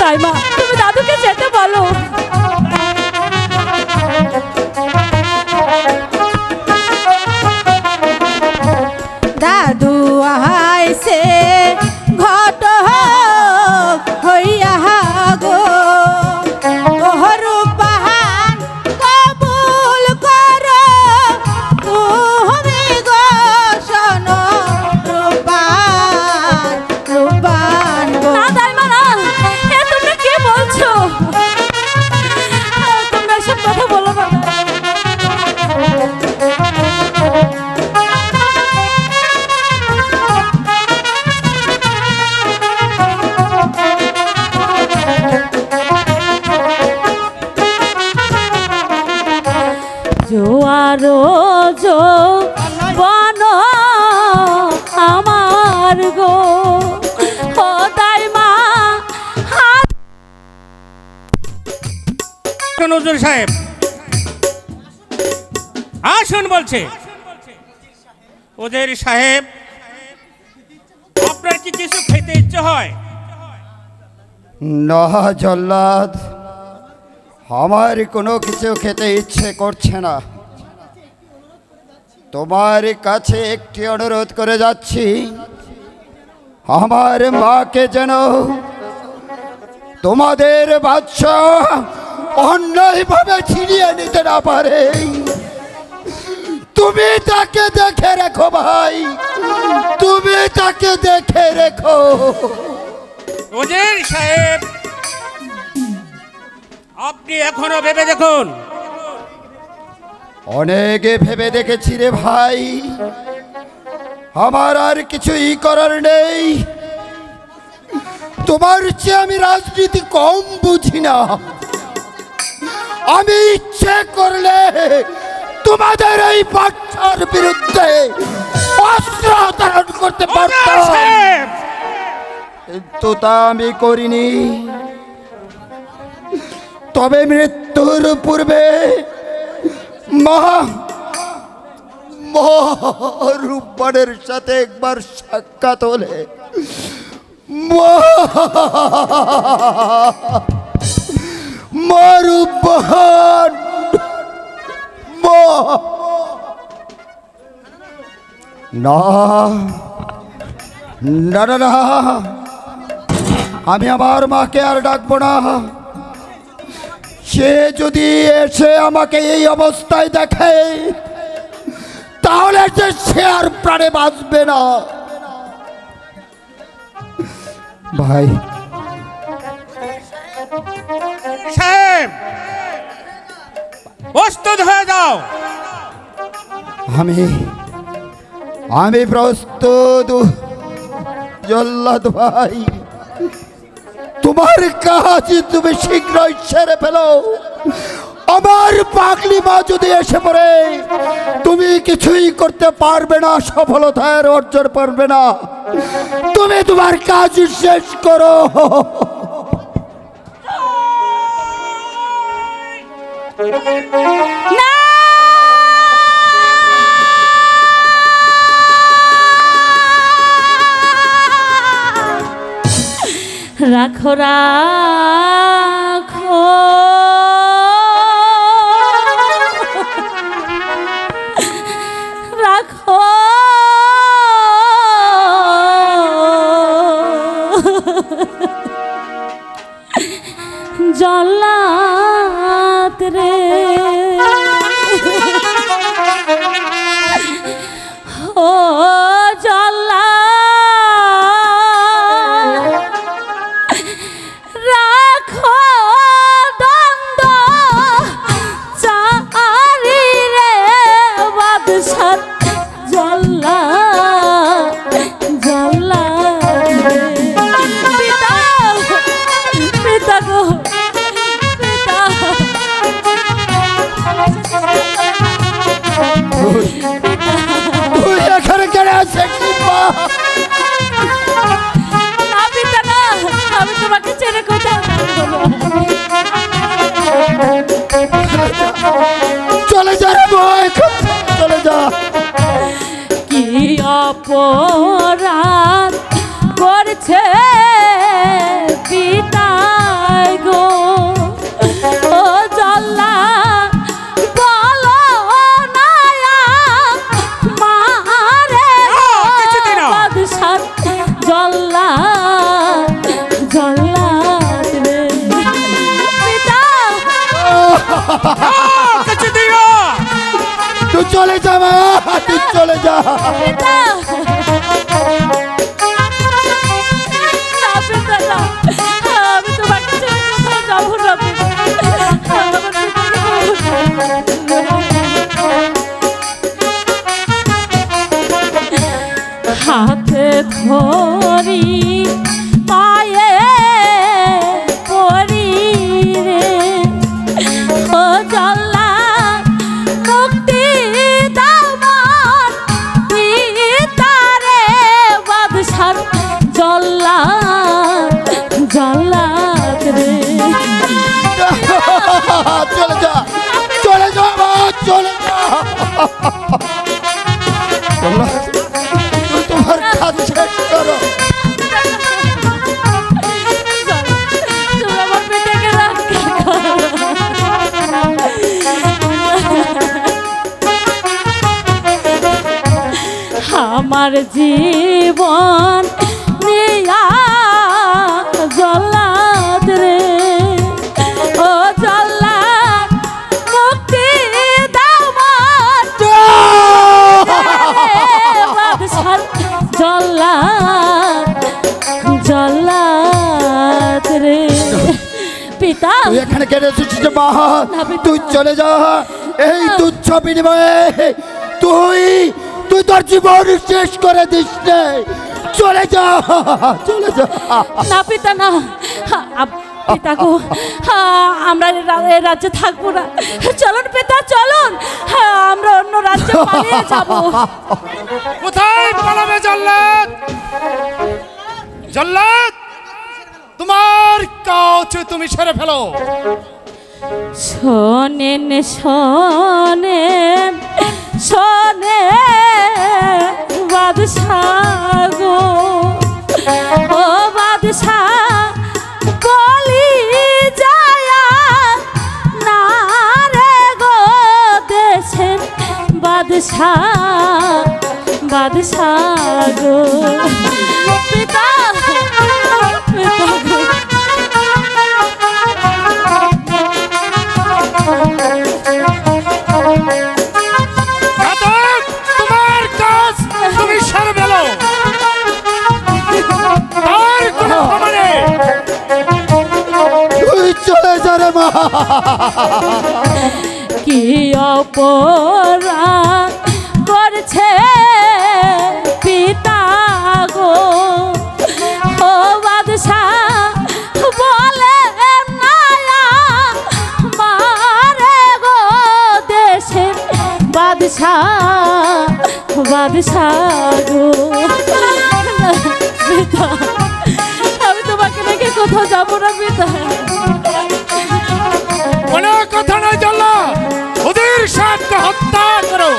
দাইমা তুমি দাদুকে যেতে বলো। দাদু আইছে ঘট হইয়া গো রূপাহান কবুল করো তুমি গো শোনো রূপান রূপান গো। না দাইমা না, এ তুমি কি বলছো? তোমরা এসব কথা বলো না। জোয়ারো যৌবন আমার গো ও দাইমা। হুজুর সাহেব আসুন বলছে। ওদের সাহেব আপনার কি কিছু খেতে ইচ্ছে হয়? না জল্লাদ, আমার কোনো কিছু খেতে ইচ্ছে করছে না। তোমার কাছে একটি অনুরোধ করে যাচ্ছি, আমার মাকে যেন তোমাদের বাচ্চা অন্যায়ভাবে ছিনিয়ে নিতে না পারে। তুমি তাকে দেখে রেখো ভাই, তুমি তাকে দেখে রেখো। ওদের সাহেব আপনি এখনো ভেবে দেখুন। অনেকে ভেবে দেখেছি রে ভাই, আমার আর কিছুই করার নেই। তোমার চেয়ে আমি রাজনীতি কম বুঝি না। আমি ইচ্ছে করলে তোমাদের এই বাচ্চার বিরুদ্ধে অস্ত্র ধারণ করতে পারতাম, কিন্তু তা আমি করিনি। তবে মৃত্যুর পূর্বে রূপবানের সাথে একবার সাক্ষাৎ হলে রূপবান না না না না, আমি আমার মাকে আর ডাকবো না। সে যদি এসে আমাকে এই অবস্থায় দেখে তাহলে সে আর প্রাণে বাঁচবে না। ভাই সাহেব প্রস্তুত হয়ে যাও। আমি প্রস্তুত জল্লাদ ভাই। তোমার কাজ তুমি শীঘ্রই সেরে ফেলো। আমার পাগলি মা যদি এসে পড়ে তুমি কিছুই করতে পারবে না, সফলতার অর্জন পারবে না। তুমি তোমার কাজ শেষ করো। না রাখো রাখো রাখো জল্লাদ রে ও জল্লাদ রাখো দ্বন্দ্ব চারি রে বাদশাহ জল্লাদ জল্লাদ রে পিতা পিতা গো পিতা তুই এখানে কেন আছিস না পিতা না আমি তোমাকে ছেড়ে কোথাও চলে যা রে ভাই চলে যা কি অপরাধ করছে পিতা গো ও জল্লাদ বলো না মারে বাদশাহ জল্লাদ জল্লাদ রে পিতা তুই চলে যা মা তুই চলে যা পিতা না পিতা না আমি তোমাকে ছেড়ে কোথাও যাবো না পিতা আমার পিতাকে হাতে ধরি পায়ে পড়ি রে ও জল্লাদ মুক্তি দাও মন পিতারে বাদশাহ জল্লাদ জল্লাদ রে চলে যা চলে যা মা চলে যা তুই তোমার কাজ শেষ করো তুমি আমার পিতাকে রক্ষা করো আমার জীবন নিয়া জল্লাদ রে ও জল্লাদ মুক্তি দাও মন বাদশাহ জল্লাদ জল্লাদ রে পিতা তুই এখানে কেন এসেছিস মা তুই চলে যা এই তুচ্ছ বিনিময়ে তুই তুই তোর জীবন শেষ করে দিস নে চলে যা চলে যা না পিতা না পিতা গো আমরা এই রাজ্যে থাকবো না চলুন পিতা চলুন আমরা অন্য রাজ্যে পালিয়ে যাব কোথায় পালাবে জল্লাদ জল্লাদ তোমার কাজ তুমি সেরে ফেলো শোনেন শোনেন শোনেন বাদশাহ গো ও বাদশাহ বলি যায়া না রে গো দেশের বাদশাহ বাদশাহ গো পিতা পিতা গো তোমার কাজ তুমি সেরে ফেলো আর কোনো ক্ষমা নেই তুই চলে যা রে মা কি অপরাধ করছে পিতা গো ও বাদশাহ বলে নায়া মারে গো দেশের বাদশাহ বাদশাহ গো পিতা আমি তোমাকে রেখে কোথাও যাবো না পিতা কোনো কথা নয় জল্লাদ ওদের সাথে হত্যা করো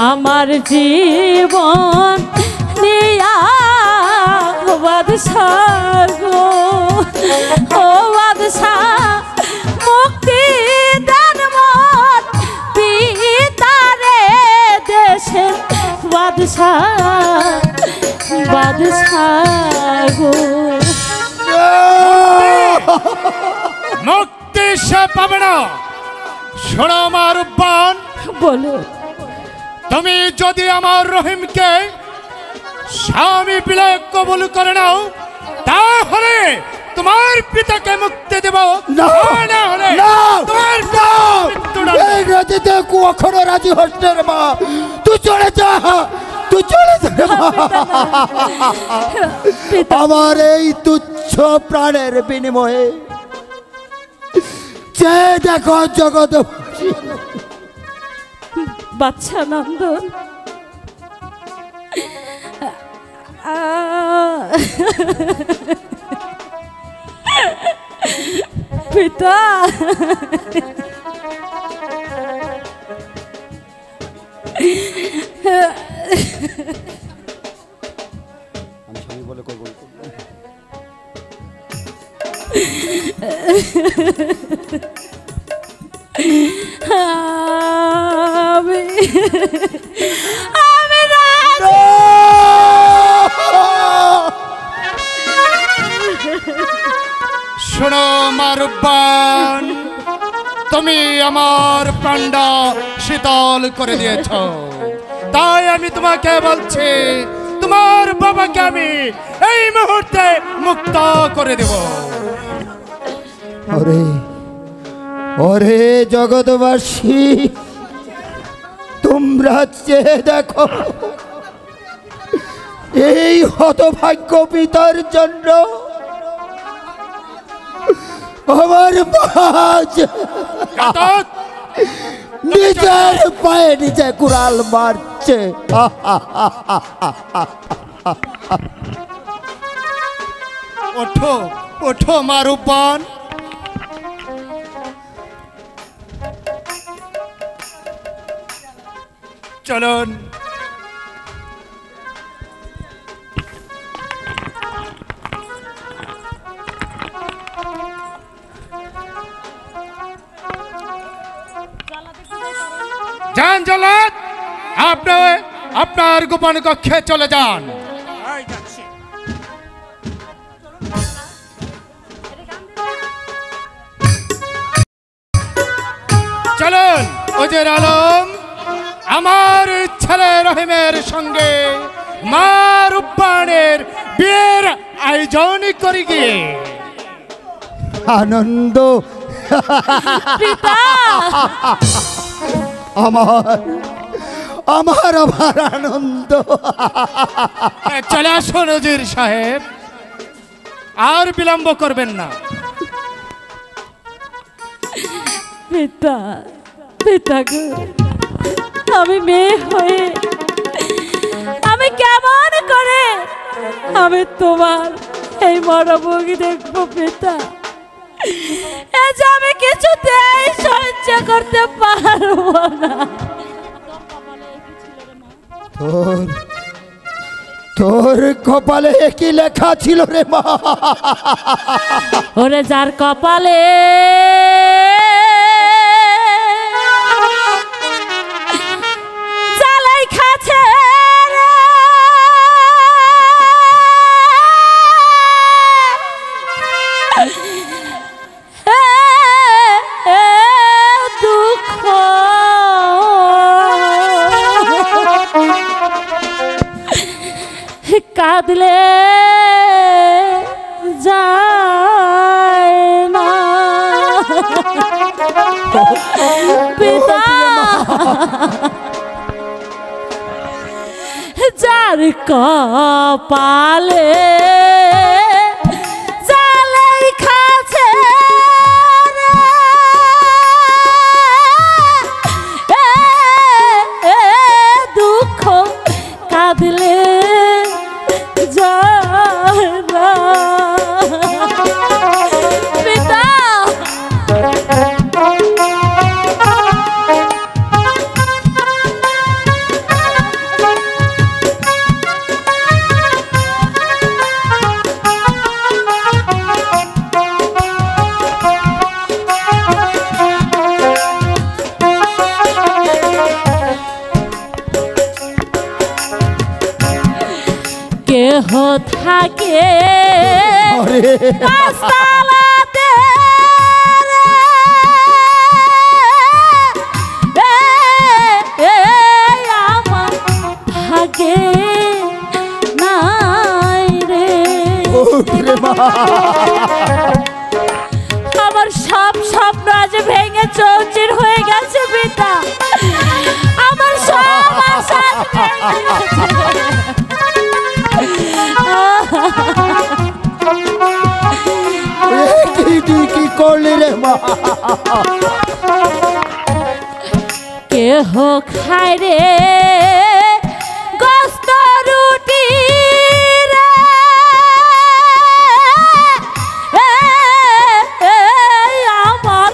আমার জীবন নিয়া বাদশাহ গো ও বাদশাহ মুক্তি দান মন পিতা বাদশাহ গো। মুক্তি সে পাবে না। শোনো আমার রূপবান, বলো তুমি যদি আমার রহিমকে স্বামী বিলে কবুল করে নাও, তাহলে তোমার পিতাকে মুক্তি দেব। না, না হলে না, তোমার না, মৃত্যুদণ্ড। এই রাজিতে কখনো রাজি হচ্ছে রে মা। তুই চলে যা, তুই চলে যা রে মা। আমার এই তুচ্ছ প্রাণের বিনিময়ে চেয়ে দেখো জগৎ। বাচ্চা নন্দন, পিতা আমি শোনো মারুবান, তুমি আমার প্রাণটা শীতল করে দিয়েছ, তাই আমি তোমাকে বলছি তোমার বাবাকে আমি এই মুহূর্তে মুক্ত করে দেব। ওরে ওরে জগৎবাসী, তোমরা চেয়ে দেখো এই হতভাগ্য পিতার জন্য আমার মাঝ নিজের পায়ে নিজে কুড়াল মারছে। ওঠো ওঠো মারুবান, চলুন। যান জল্লাদ, আপনি আপনার গোপন কক্ষে চলে যান। চলুন ওজের আলম, আমার ছেলে রহিমের সঙ্গে মা রূপবানের বিয়ের আয়োজন করি গিয়ে আনন্দ আমার আমার আমার আনন্দ। চলে আসুন উজির সাহেব, আর বিলম্ব করবেন না। পিতা, পিতা গো, আমি মেয়ে হয়ে আমি কেমন করে আমি তোমার এই মরমুখী দেখবো পিতা? এ যে আমি কিছুতেই সহ্য করতে পারবো না। তোর তোর কপালে কি লেখা ছিল রে মা? ওরে যার কপালে জ্বালাই খাচ্ছে দুঃখ কাঁদলে যায় না পিতা, যার কপালে জ্বালাই খাচ্ছে দুঃখ কাঁদলে যায় না পিতা। কেহ থাকে আরে গাছতলাতে রে, আমার ভাগে নাই রে। ওরে মা আমার সব স্বপ্ন আজ ভেঙে চৌচির হয়ে গেছে পিতা। আমার সব আশা আজ ভেঙে গেছে। কি করলি রে মা? কেহ খায় রে গোস্ত রুটি রে, আমার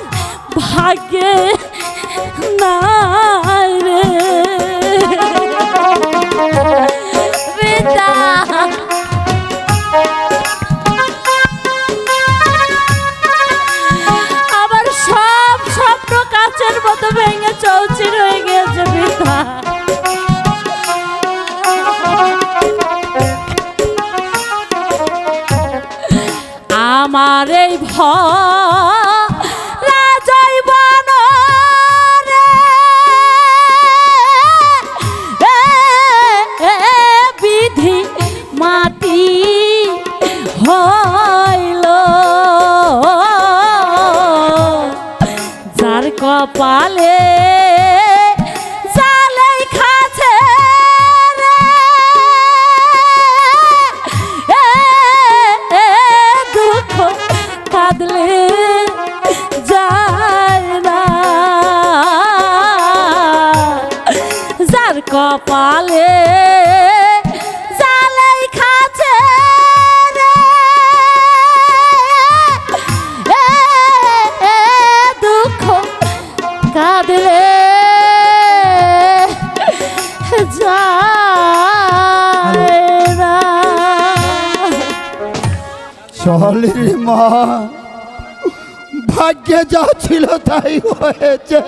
ভাগ্যে নাই রে পিতা। আমার সব স্বপ্ন কাচের মতো ভেঙে চৌচির হয়ে গেছে পিতা। আমার এই ভরা জৈবন বিধি মাটি হইল, যার কপালে জালেই খাছে রে, দুঃখ কাঁদলে যায় না, যার কপালে জালেই খাছে রে, দুঃখ কাঁদলে যায় না। চল রে মা, ভাগ্যে যা ছিল তাই হয়েছে,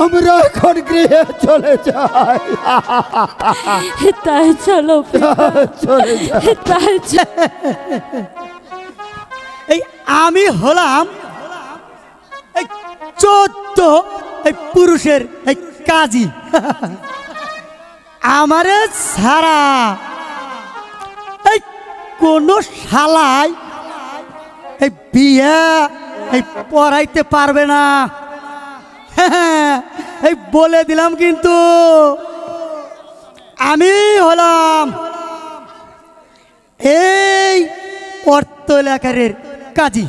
আমরা এখন গৃহে চলে যাই। তাই চলো চলে যাই। তাই এই আমি হলাম এই 14 এই পুরুষের এই কাজী। আমারে ছাড়া এই কোন শালাই এই বিয়ে এই পড়াইতে পারবে না, এই বলে দিলাম। কিন্তু আমি হলাম এই অর্থ এলাকারের কাজী।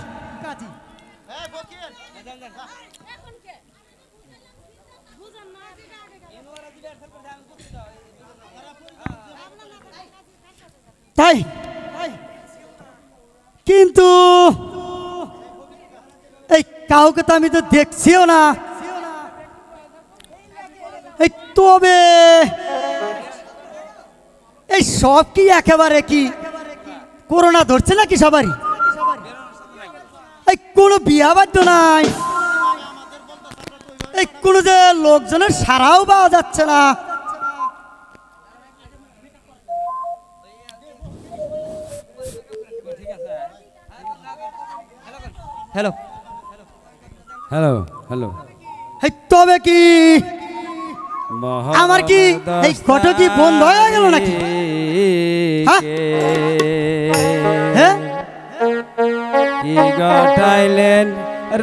তাই কিন্তু এই কাউকে তো আমি তো দেখছিও না। এই তবে এই সব কি একেবারে কি করোনা ধরছে নাকি সবারই? এই কোনো বিয়া বাদ্য নাই, এই কোনো যে লোকজনের সারাও পাওয়া যাচ্ছে না। হ্যালো হ্যালো হ্যালো, এই তবে কি আমার কি এই ঘটক কি বন্ধ হয়ে গেল নাকি? হ্যাঁ? হ্যাঁ? কি গটাইলেন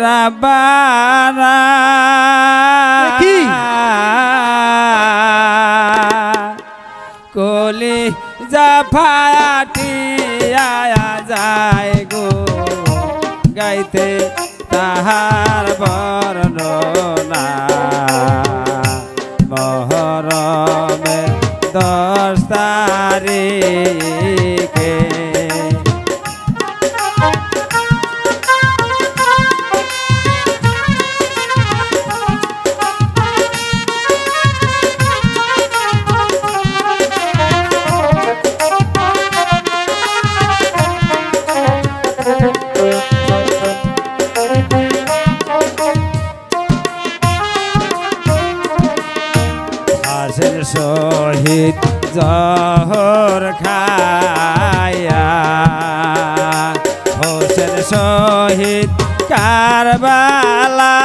রাবানা কি? কলি জাফায়াটি আয়া যায় গো, গাইতে তাহার বর্ণনা, মহরমের 10 তারিখে। শহীদ জহর খা শহীদ কারবালা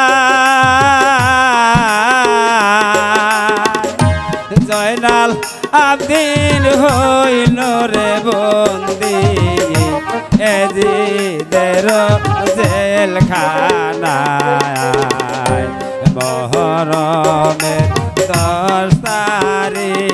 জয়নাল আবদিন হইল রে বন্দি এজিদের জেলখানায় মহরমের 10 তারিখে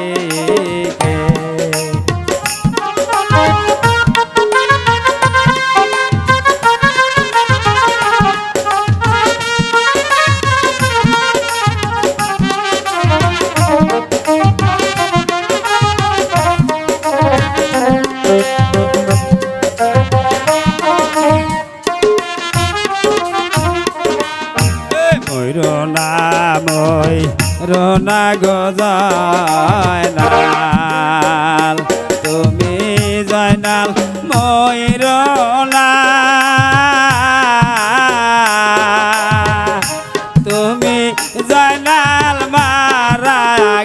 রোনা গজায়নাল তুমি জয়নাল ময়ূরনা তুমি জয়নাল মারা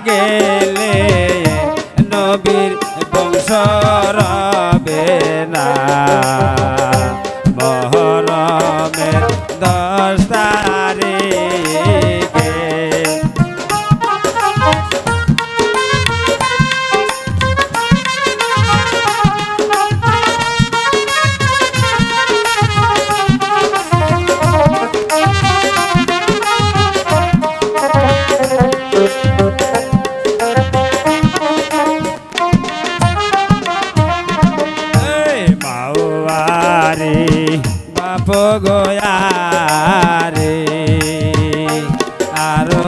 গেলে নবীর বংশ রবে না মহরমের 10 তারিখে বাপ গয়ারে আরো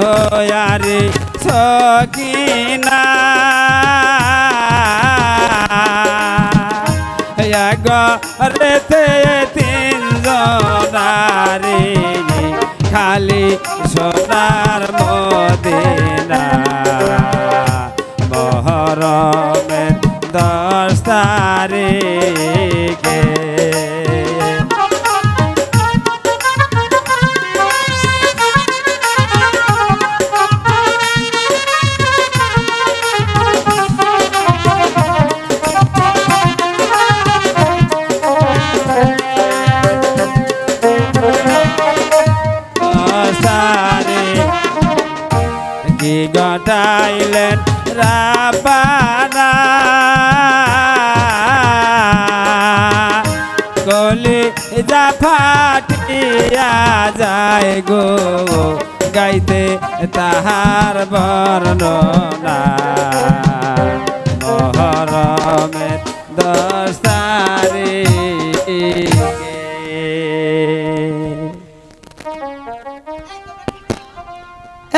আরে সকিনা রেতে 3 জনারে খালি সোনার মদিনা মহরমের 10 তারিখে কি গটাইলেন রাবানা কলি যা ফাটিয়া যায় গো গাইতে তাহার বর্ণনা মহরমের 10 তারিখে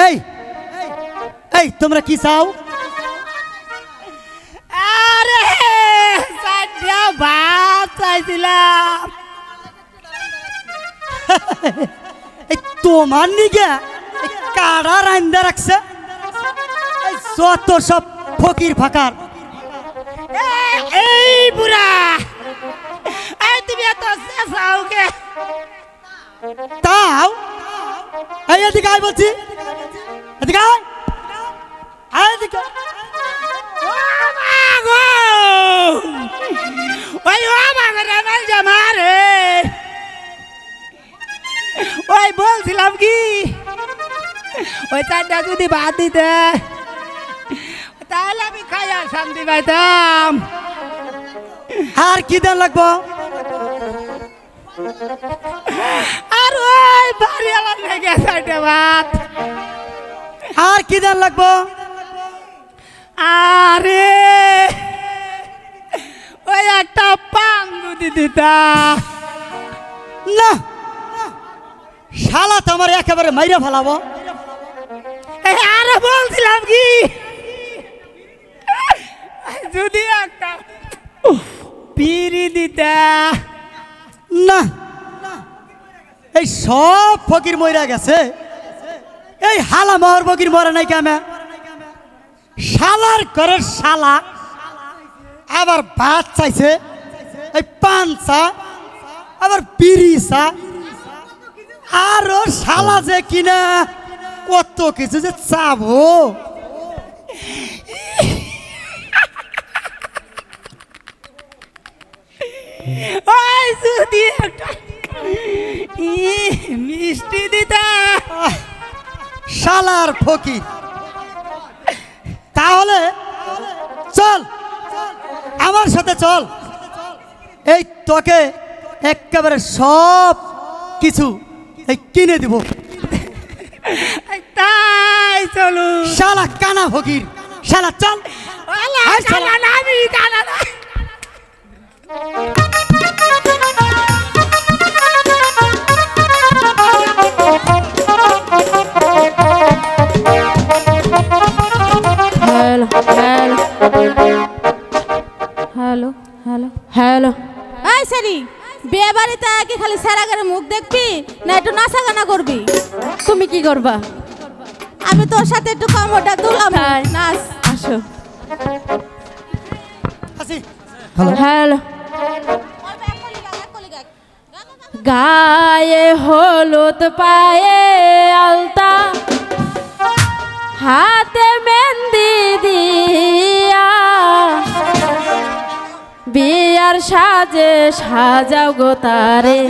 এই এই তোমরা কি চাও? আরে সাইডা ভাত চাইছিলাম। এই তোমার নিগে কারা রান্দা রাখছে? এই যত সব ফকির ফাকার। এই বুড়া এই তুমি এত চাও কে? তাও এই এদিকে আয় বলছি, এদিকে আয়, আয় এদিকে। ওই ও বাগরে মাল জামারে ওই বলছিলাম কি ওই চারটা যদি ভাত দিতে তাহলে আমি খাইয়া শান্তি পাইতাম। আর কি দেন লাগবো? আর ওই বাড়ি আমার লেগে চারটে ভাত। আর কি দেন লাগবো? আরে ওই একটা পান যদি দিতা। না শালা তো আমার একেবারে মাইরা ফেলাবো। আর বলছিলাম কি যদি একটা বিড়ি দিতা। না এই সব ফকির মইরা গেছে, এই হালা মহর ফকির মরে নাই কেমন? শালার ঘরের শালা আবার ভাত চাইছে, এই পান চা, আবার বিড়ি চা, আরো শালা যে কিনা কত কিছু যে চাবো। ওই যদি একটা মিষ্টি দিতা শালার ফকির। তাহলে চল আমার সাথে চল, এই তোকে একেবারে সব কিছু এই কিনে দিব। তাই চলো। শালা কানা ফকির, শালা চল। আয় শালা। আমি কানা না। Hello hello hello hello hello এই সারি, বিয়ে বাড়িতে কি খালি সেরাগারে মুখ দেখবি না একটু নাচা গানা করবি? তুমি কি করবা? আমি তোর সাথে একটু কামড়টা তুলাম। নাচ। আসো। হ্যালো। গায়ে হলুদ পায়ে আলতা, হাতে মেহেন্দি দিয়া, বিয়ার সাজে সাজাও গো তারে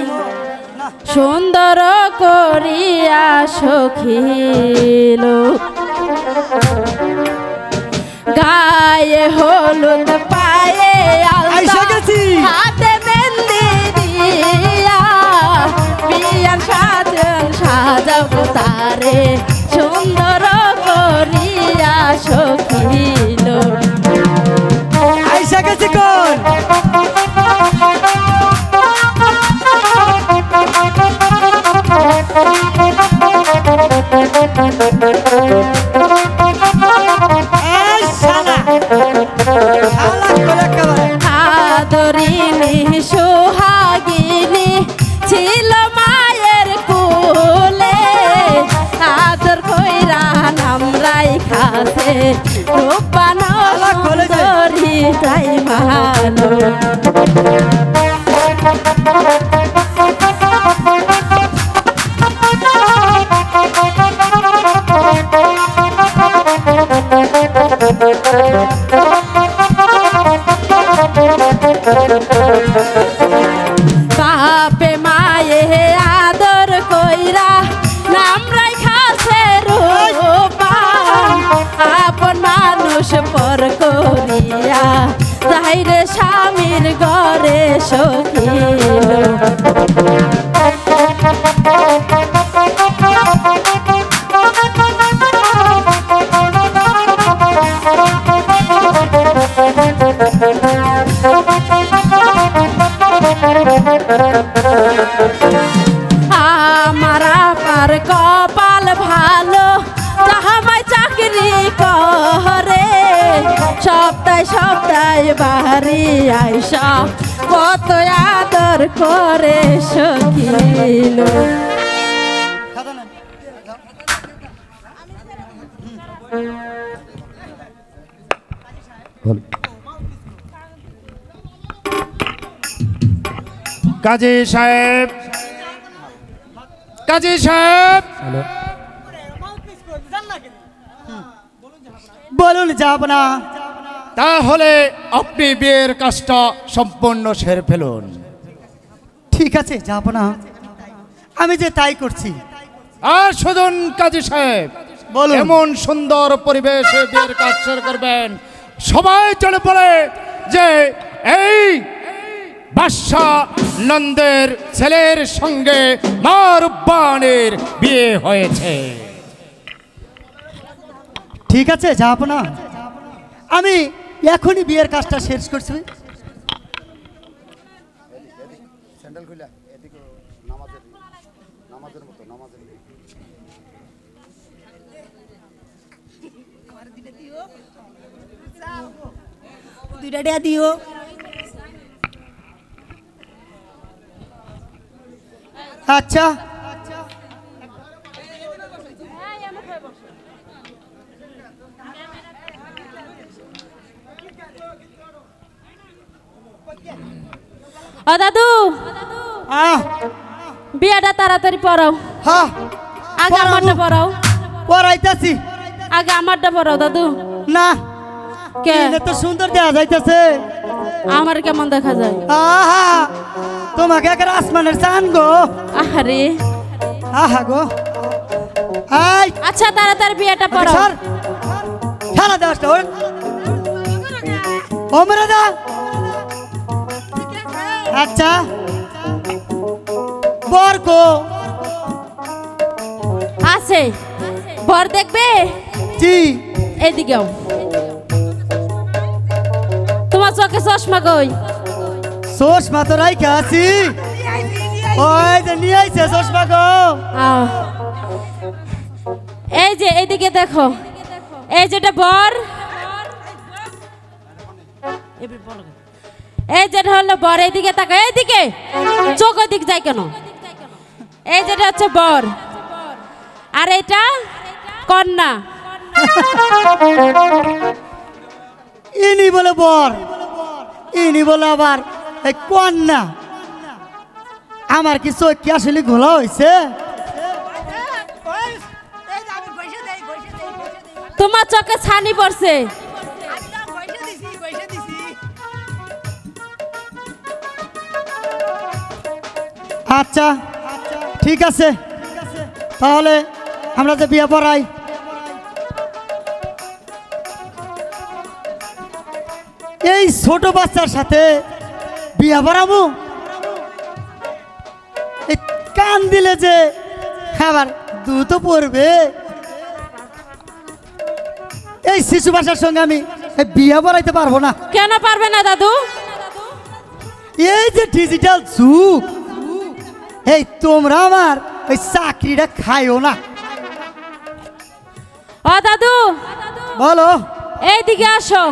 সুন্দর করিয়া সখিল। গায়ে হলুদ পায়ে আলতা, হাতে মেহেন্দি দিয়া, বিয়ার সাজে সাজাও গো তারে সুন্দর করিয়া সখিল। আইসা গেছি কোন আদরিনী সোহাগিনী ছিল মায়ের কোলে, আদর কইরা নামরাই খাতে রূপবান সুন্দরী তাই ভালো। বাপে মায়ে আদর কইরা নামরাই খাসে রূপবান, আপন মানুষ পর করিয়া যাইরে স্বামীর ঘরে সখিল। আমার আপার কপাল ভালো, জামাই চাকরি করে, সপ্তাহে সপ্তাহে বাড়ি আইসা কত আদর করে সখিল। কাজী সাহেব, কাজী সাহেব, বলুন যাব না। তাহলে আপনি বিয়ের কাজটা সম্পূর্ণ সেরে ফেলুন। ঠিক আছে যাব না, আমি যে তাই করছি। আর শুনুন কাজী সাহেব, বলুন। এমন সুন্দর পরিবেশে বিয়ের কাজ শুরু করবেন সবাই চলে পড়ে যে এই বাদশা নন্দের ছেলের সঙ্গে মা রূপবানের বিয়ে হয়েছে। ঠিক আছে যাব না, আমি এখনই বিয়ের কাজটা শেষ করছি। দুইটা দিও। আচ্ছা ও দাদু, বিয়াটা তাড়াতাড়ি পড়াও। হ্যাঁ আগে আমারটা পড়াও। পড়াইতাছি। আগে আমারটা পড়াও দাদু। না কে এটা তো সুন্দর দেখা যাইতেছে। আমার কেমন দেখা যায়? আহা তোমাকে একের আসমানের চান গো। আহারে আহা গো। আই আচ্ছা তাড়াতাড়ি বিয়েটা আচ্ছা, পড়াও। স্যার খেলা দেওয়াটা ওর ওমরে দা। আচ্ছা বর গো আছে বর দেখবে? জি এদিকেও। তোমার চোখে চশমা কই? চশমা তো রাইখা আছি। ওই যে নিয়ে আইছে চশমা গো। আহ, এই যে এইদিকে দেখো, এই যেটা বর, এই যেটা হলো বর। এইদিকে তাকো, এইদিকে চোখ ওইদিক যায় কেন? এই যেটা হচ্ছে বর আর এটা কন্যা। ইনি বলে বর, ইনি বলে আবার এই কন্যা। আমার কি চোখ কি আসলে ঘোলা হয়েছে? তোমার চোখে ছানি পড়ছে। আচ্ছা ঠিক আছে, তাহলে আমরা যে বিয়ে পড়াই। এই ছোট বাচ্চার সাথে বিয়ে পড়াবো? এই কান দিলে যে খাবার দুধ পড়বে। এই শিশু বাচ্চার সঙ্গে আমি বিয়ে পড়াইতে পারবো না। কেন পারবে না দাদু? এই যে ডিজিটাল যুগ, এই তোমরা আমার ওই চাকরিটা খাইও না। ও দাদু বলো। এইদিকে আসো।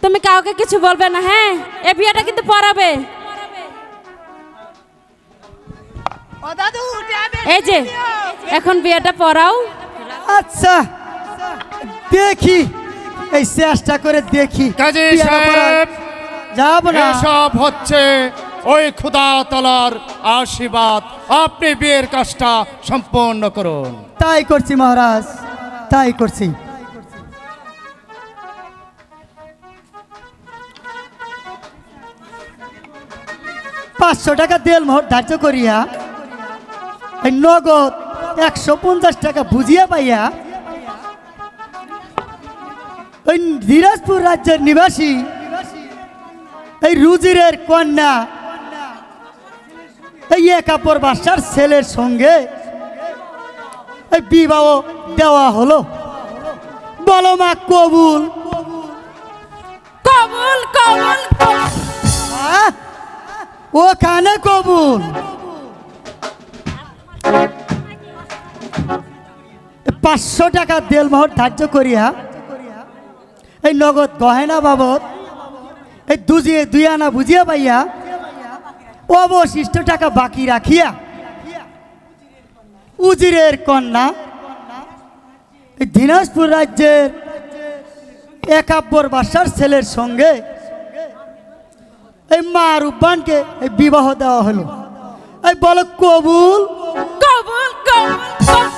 তুমি কাউকে কিছু বলবে না, হ্যাঁ? এই বিয়েটা কিন্তু পড়াবে। এই যে এখন বিয়েটা পড়াও। আচ্ছা দেখি, এই চেষ্টা করে দেখি। কাজী বিয়েটা সাহেব, পড়াই। যাবো না। এসব হচ্ছে ওই খোদা তাআলার আশীর্বাদ। আপনি বিয়ের কাজটা সম্পন্ন করুন। তাই করছি মহারাজ, তাই করছি। $500 দেল মোহর ধার্য করিয়া এই নগদ 150 টাকা বুঝিয়া পাইয়া ওই দিনাজপুর রাজ্যের নিবাসী এই রুজিরের কন্যা এই একাপর বাসার ছেলের সঙ্গে এই বিবাহ দেওয়া হলো। বলো মা কবুল? কবুল কবুল কবুল। ওখানে কবুল। 500 টাকা দেলমোহর ধার্য করিয়া এই নগদ গহেনা বাবদ এই দুই আনা বুঝিয়া পাইয়া অবশিষ্ট টাকা বাকি রাখিয়া উজিরের কন্যা এই দিনাজপুর রাজ্যের একাব্বর বাসার ছেলের সঙ্গে এই মা রূপবানকে এই বিবাহ দেওয়া হলো। এই বলো কবুল? কবুল কবুল।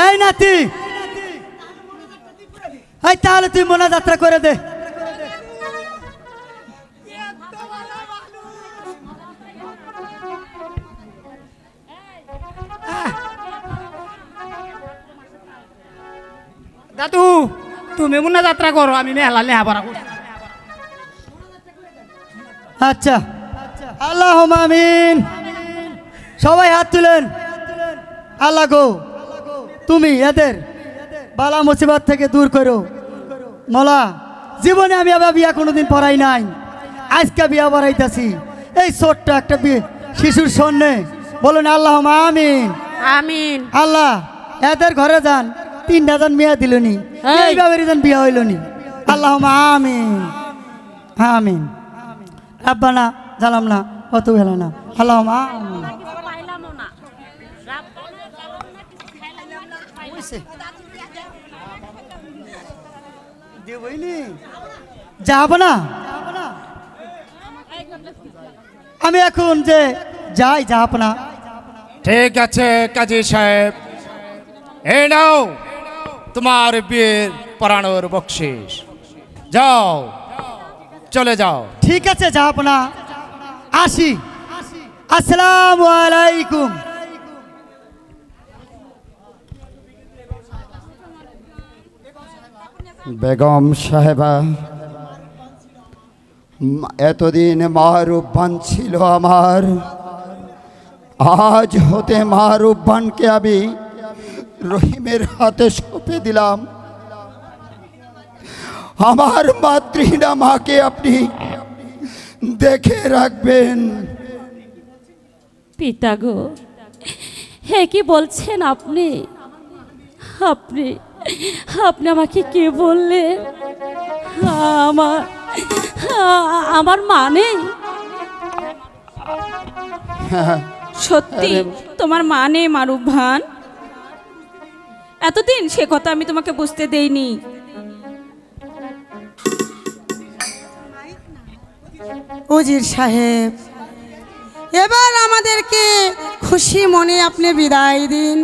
এই নাতি, এই তাহলে তুই মোনা যাত্রা করে দে। দাদু তুমি মুন্না যাত্রা করো, আমি মেলা লেহাপড়া করছি। আচ্ছা, আল্লাহুম্মা আমিন। সবাই হাত তুলেন। আল্লাহ গো, তুমি এদের বালা মুসিবত থেকে দূর করো। মোলা, জীবনে আমি আবার বিয়া কোনোদিন পড়াই নাই, আজকে বিয়া পড়াইতেছি এই ছোট্ট একটা শিশুর সন্নে। বলুন আল্লাহুম্মা আমিন। আমিন। আল্লাহ এদের ঘরে যান, 3টা জন মেয়ে দিলনি, এইভাবে বিয়া হইলনি। আল্লাহুম্মা আমিন আমিন। রাব্বানা জালামনা ওয়া তুব আলাইনা। আল্লাহুম্মা আমিন। যাব না আমি এখন যে যাই, যাব না। ঠিক আছে কাজী সাহেব, এই নাও তোমার বিয়ের পরানোর বকশিস। যাও, চলে যাও। ঠিক আছে জাহাপনা, আসি। আসসালামু আলাইকুম। বেগম সাহেবা, এতদিন মা রূপবান ছিল আমার, আজ হতে মা রূপবানকে আমি রহিমের হাতে সঁপে দিলাম। আমার মাতৃহীনা মাকে আপনি দেখে রাখবেন। পিতা গো, হে কি বলছেন আপনি? আপনি আপনি আমাকে কে বললেন? আমার মানে সত্যি তোমার মানে মারুফ ভান? এতদিন সে কথা আমি তোমাকে বুঝতে দেইনি। উজির সাহেব, এবার আমাদেরকে খুশি মনে আপনি বিদায় দিন।